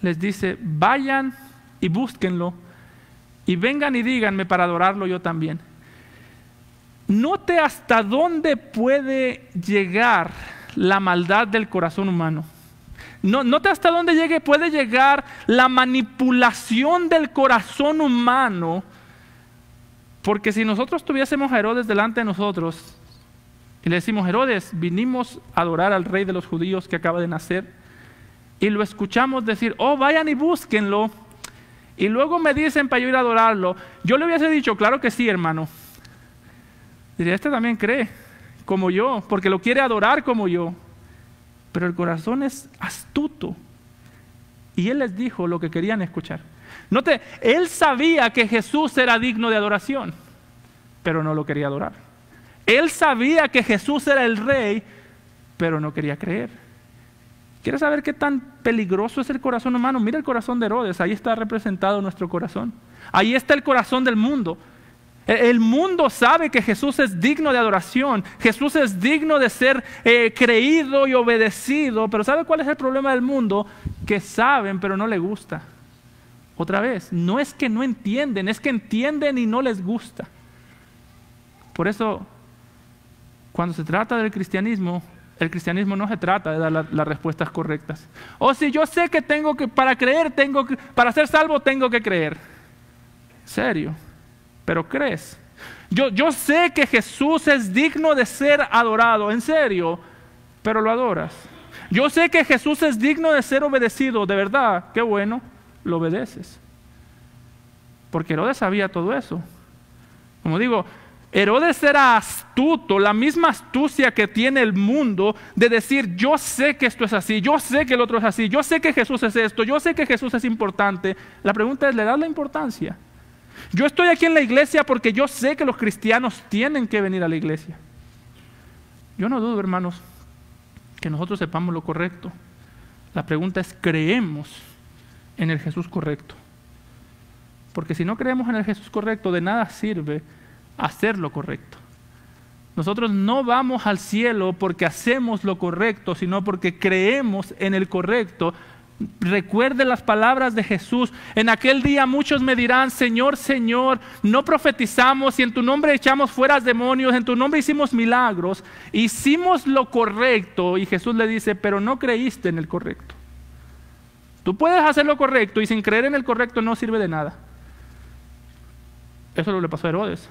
les dice, vayan y búsquenlo y vengan y díganme para adorarlo yo también. Note hasta dónde puede llegar la maldad del corazón humano. Note hasta dónde puede llegar la manipulación del corazón humano, porque si nosotros tuviésemos a Herodes delante de nosotros, y le decimos, Herodes, vinimos a adorar al rey de los judíos que acaba de nacer. Y lo escuchamos decir, oh, vayan y búsquenlo. Y luego me dicen para yo ir a adorarlo. Yo le hubiese dicho, claro que sí, hermano. Diría, este también cree como yo, porque lo quiere adorar como yo. Pero el corazón es astuto. Y él les dijo lo que querían escuchar. Note, él sabía que Jesús era digno de adoración, pero no lo quería adorar. Él sabía que Jesús era el rey, pero no quería creer. ¿Quieres saber qué tan peligroso es el corazón humano? Mira el corazón de Herodes, ahí está representado nuestro corazón. Ahí está el corazón del mundo. El mundo sabe que Jesús es digno de adoración, Jesús es digno de ser creído y obedecido, pero ¿sabe cuál es el problema del mundo? Que saben, pero no les gusta. Otra vez, no es que no entienden, es que entienden y no les gusta. Por eso, cuando se trata del cristianismo, el cristianismo no se trata de dar las respuestas correctas. O si yo sé que para creer, para ser salvo tengo que creer. Serio, pero crees. Yo sé que Jesús es digno de ser adorado, en serio, pero lo adoras. Yo sé que Jesús es digno de ser obedecido, de verdad, qué bueno, lo obedeces. Porque Herodes sabía todo eso. Como digo, Herodes era astuto, la misma astucia que tiene el mundo de decir, yo sé que esto es así, yo sé que el otro es así, yo sé que Jesús es esto, yo sé que Jesús es importante. La pregunta es, ¿le das la importancia? Yo estoy aquí en la iglesia porque yo sé que los cristianos tienen que venir a la iglesia. Yo no dudo, hermanos, que nosotros sepamos lo correcto. La pregunta es, ¿creemos en el Jesús correcto? Porque si no creemos en el Jesús correcto, de nada sirve hacer lo correcto. Nosotros no vamos al cielo porque hacemos lo correcto, sino porque creemos en el correcto. Recuerde las palabras de Jesús. En aquel día muchos me dirán, Señor, Señor, no profetizamos y en tu nombre echamos fuera demonios, en tu nombre hicimos milagros, hicimos lo correcto. Y Jesús le dice, pero no creíste en el correcto. Tú puedes hacer lo correcto y sin creer en el correcto no sirve de nada. Eso es lo que le pasó a Herodes.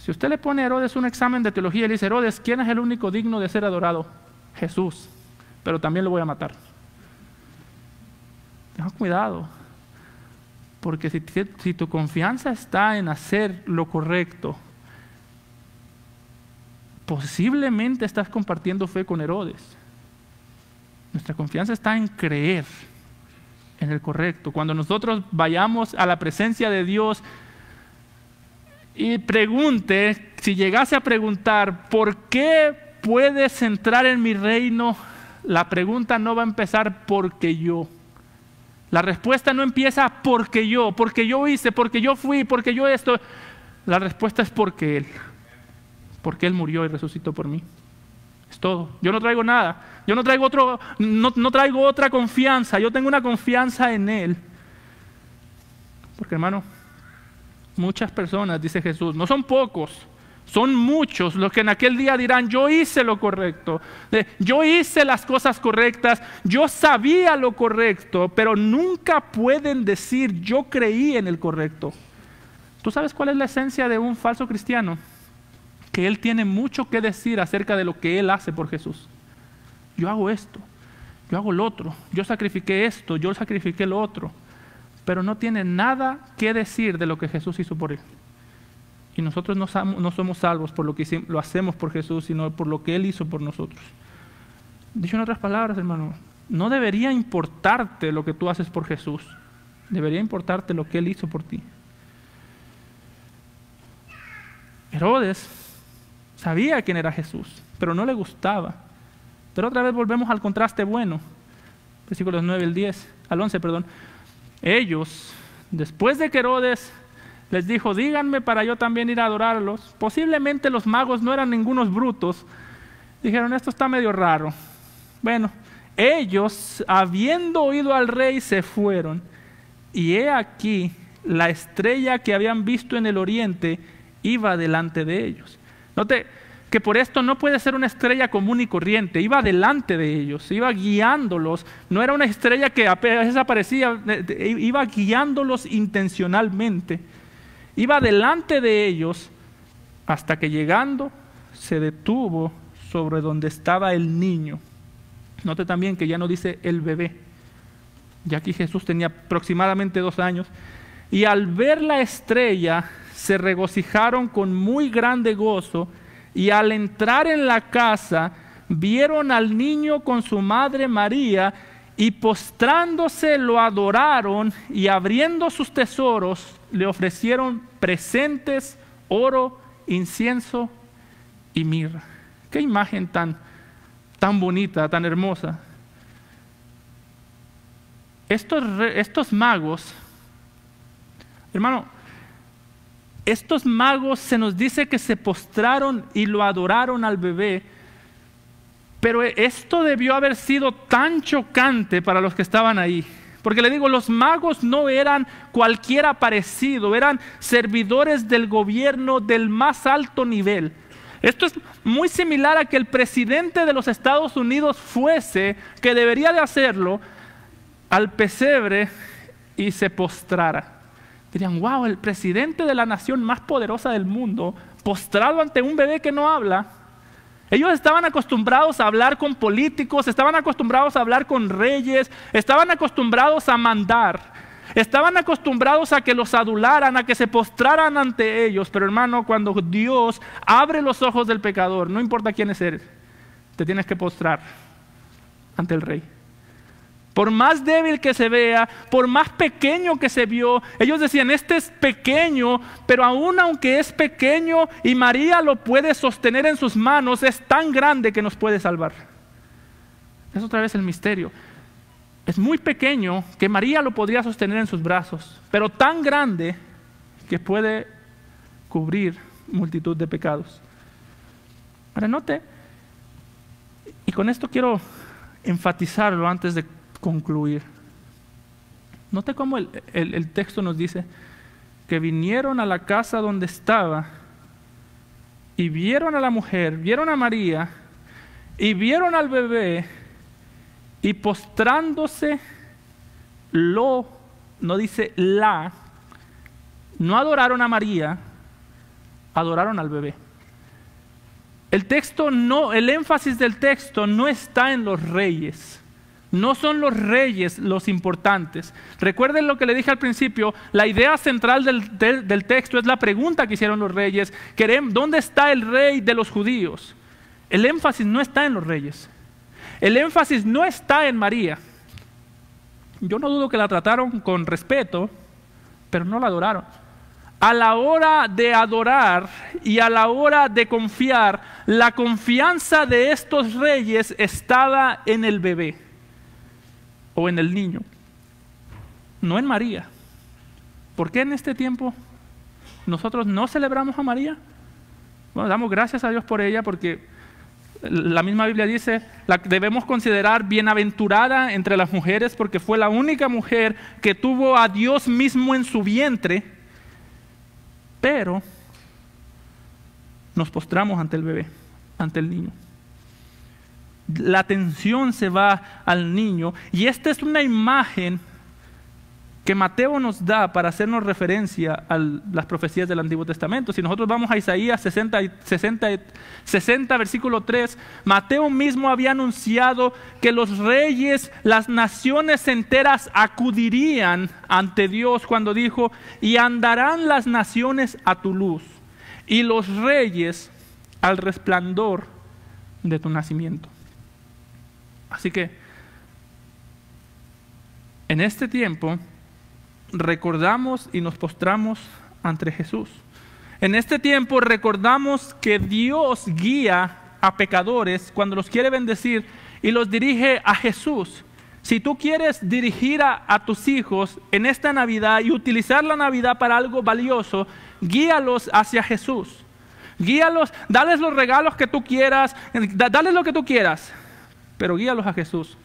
Si usted le pone a Herodes un examen de teología y le dice, Herodes, ¿quién es el único digno de ser adorado? Jesús, pero también lo voy a matar. Tenga cuidado, Porque si tu confianza está en hacer lo correcto, posiblemente estás compartiendo fe con Herodes. Nuestra confianza está en creer en el correcto. Cuando nosotros vayamos a la presencia de Dios y pregunte, si llegase a preguntar, ¿por qué puedes entrar en mi reino? La pregunta no va a empezar porque yo. La respuesta no empieza porque yo hice, porque yo fui, porque yo esto. La respuesta es porque Él murió y resucitó por mí. Es todo. Yo no traigo nada. Yo no traigo no traigo otra confianza. Yo tengo una confianza en Él. Porque, hermano, muchas personas, dice Jesús, no son pocos, son muchos los que en aquel día dirán: yo hice lo correcto, yo hice las cosas correctas, yo sabía lo correcto, pero nunca pueden decir: yo creí en el correcto. ¿Tú sabes cuál es la esencia de un falso cristiano? Que él tiene mucho que decir acerca de lo que él hace por Jesús. Yo hago esto, yo hago lo otro, yo sacrifiqué esto, yo sacrifiqué lo otro, pero no tiene nada que decir de lo que Jesús hizo por él. Y nosotros no somos salvos por lo que lo hacemos por Jesús, sino por lo que Él hizo por nosotros. Dicho en otras palabras, hermano, no debería importarte lo que tú haces por Jesús. Debería importarte lo que Él hizo por ti. Herodes sabía quién era Jesús, pero no le gustaba. Pero otra vez volvemos al contraste bueno. Versículos 11. Ellos, después de que Herodes les dijo: díganme para yo también ir a adorarlos. Posiblemente los magos no eran ningunos brutos. Dijeron: esto está medio raro. Bueno, ellos, habiendo oído al rey, se fueron. Y he aquí, la estrella que habían visto en el oriente iba delante de ellos. Note que por esto no puede ser una estrella común y corriente. Iba delante de ellos, iba guiándolos. No era una estrella que apenas aparecía, iba guiándolos intencionalmente. Iba delante de ellos hasta que, llegando, se detuvo sobre donde estaba el niño. Note también que ya no dice el bebé. Ya aquí Jesús tenía aproximadamente 2 años. Y al ver la estrella, se regocijaron con muy grande gozo. Y al entrar en la casa, vieron al niño con su madre María, y postrándose lo adoraron, y abriendo sus tesoros le ofrecieron presentes, oro, incienso y mirra. Qué imagen tan bonita, tan hermosa. Estos magos, hermano, estos magos se nos dice que se postraron y lo adoraron al bebé. Pero esto debió haber sido tan chocante para los que estaban ahí. Porque le digo, los magos no eran cualquier aparecido, eran servidores del gobierno del más alto nivel. Esto es muy similar a que el presidente de los Estados Unidos fuese, que debería de hacerlo, al pesebre y se postrara. Dirían: wow, el presidente de la nación más poderosa del mundo, postrado ante un bebé que no habla. Ellos estaban acostumbrados a hablar con políticos, estaban acostumbrados a hablar con reyes, estaban acostumbrados a mandar, estaban acostumbrados a que los adularan, a que se postraran ante ellos. Pero, hermano, cuando Dios abre los ojos del pecador, no importa quién eres, te tienes que postrar ante el rey. Por más débil que se vea, por más pequeño que se vio, ellos decían: este es pequeño, pero aún aunque es pequeño y María lo puede sostener en sus manos, es tan grande que nos puede salvar. Es otra vez el misterio. Es muy pequeño que María lo podría sostener en sus brazos, pero tan grande que puede cubrir multitud de pecados. Ahora note, y con esto quiero enfatizarlo antes de concluir. Note cómo el texto nos dice que vinieron a la casa donde estaba y vieron a la mujer, vieron a María y vieron al bebé, y postrándose no dice no adoraron a María, adoraron al bebé. El énfasis del texto no está en los reyes. No son los reyes los importantes. Recuerden lo que le dije al principio, la idea central del texto es la pregunta que hicieron los reyes. ¿Dónde está el rey de los judíos? El énfasis no está en los reyes. El énfasis no está en María. Yo no dudo que la trataron con respeto, pero no la adoraron. A la hora de adorar y a la hora de confiar, la confianza de estos reyes estaba en el bebé o en el niño, no en María. ¿Por qué en este tiempo nosotros no celebramos a María? Bueno, damos gracias a Dios por ella, porque la misma Biblia dice, la debemos considerar bienaventurada entre las mujeres, porque fue la única mujer que tuvo a Dios mismo en su vientre. Pero nos postramos ante el bebé, ante el niño. La atención se va al niño, y esta es una imagen que Mateo nos da para hacernos referencia a las profecías del Antiguo Testamento. Si nosotros vamos a Isaías 60, versículo 3, Mateo mismo había anunciado que los reyes, las naciones enteras acudirían ante Dios cuando dijo, y andarán las naciones a tu luz, y los reyes al resplandor de tu nacimiento. Así que, en este tiempo, recordamos y nos postramos ante Jesús. En este tiempo recordamos que Dios guía a pecadores cuando los quiere bendecir y los dirige a Jesús. Si tú quieres dirigir a tus hijos en esta Navidad y utilizar la Navidad para algo valioso, guíalos hacia Jesús. Guíalos, dales los regalos que tú quieras, dales lo que tú quieras, pero guíalos a Jesús,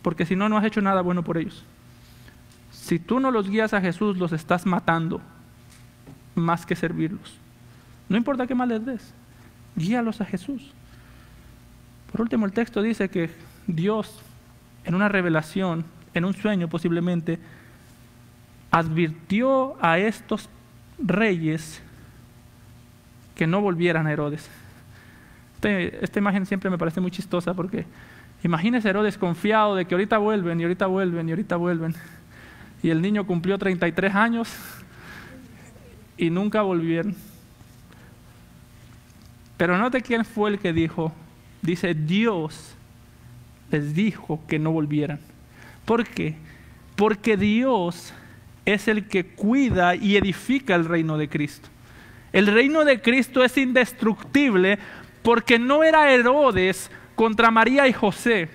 porque si no, no has hecho nada bueno por ellos. Si tú no los guías a Jesús, los estás matando más que servirlos. No importa qué más les des, guíalos a Jesús. Por último, el texto dice que Dios, en una revelación, en un sueño posiblemente, advirtió a estos reyes que no volvieran a Herodes. Esta imagen siempre me parece muy chistosa, porque imagínese Herodes confiado de que ahorita vuelven y ahorita vuelven y ahorita vuelven. Y el niño cumplió 33 años y nunca volvieron. Pero note quién fue el que dijo. Dice, Dios les dijo que no volvieran. ¿Por qué? Porque Dios es el que cuida y edifica el reino de Cristo. El reino de Cristo es indestructible, porque no era Herodes contra María y José,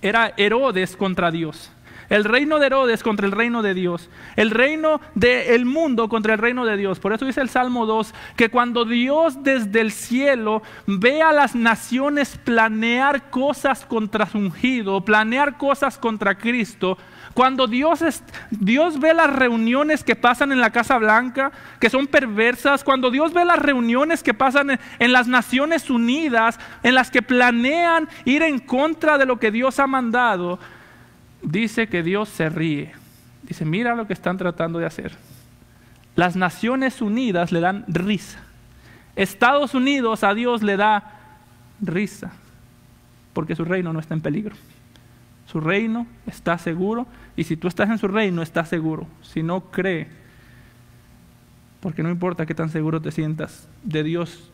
era Herodes contra Dios. El reino de Herodes contra el reino de Dios. El reino del mundo contra el reino de Dios. Por eso dice el Salmo 2, que cuando Dios desde el cielo ve a las naciones planear cosas contra su ungido, planear cosas contra Cristo, cuando Dios ve las reuniones que pasan en la Casa Blanca, que son perversas, cuando Dios ve las reuniones que pasan en las Naciones Unidas, en las que planean ir en contra de lo que Dios ha mandado, dice que Dios se ríe. Dice, mira lo que están tratando de hacer. Las Naciones Unidas le dan risa. Estados Unidos a Dios le da risa, porque su reino no está en peligro. Su reino está seguro, y si tú estás en su reino, estás seguro. Si no, cree, porque no importa qué tan seguro te sientas de Dios,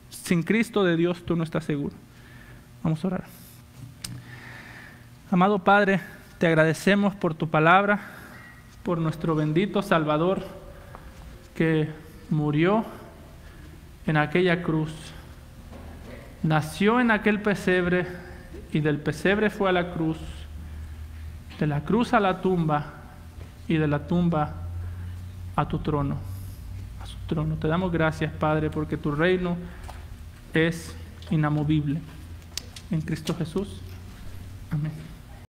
sin Cristo de Dios tú no estás seguro. Vamos a orar. Amado Padre, te agradecemos por tu palabra, por nuestro bendito Salvador que murió en aquella cruz, nació en aquel pesebre y del pesebre fue a la cruz, de la cruz a la tumba y de la tumba a tu trono, a su trono. Te damos gracias, Padre, porque tu reino es inamovible. En Cristo Jesús. Amén.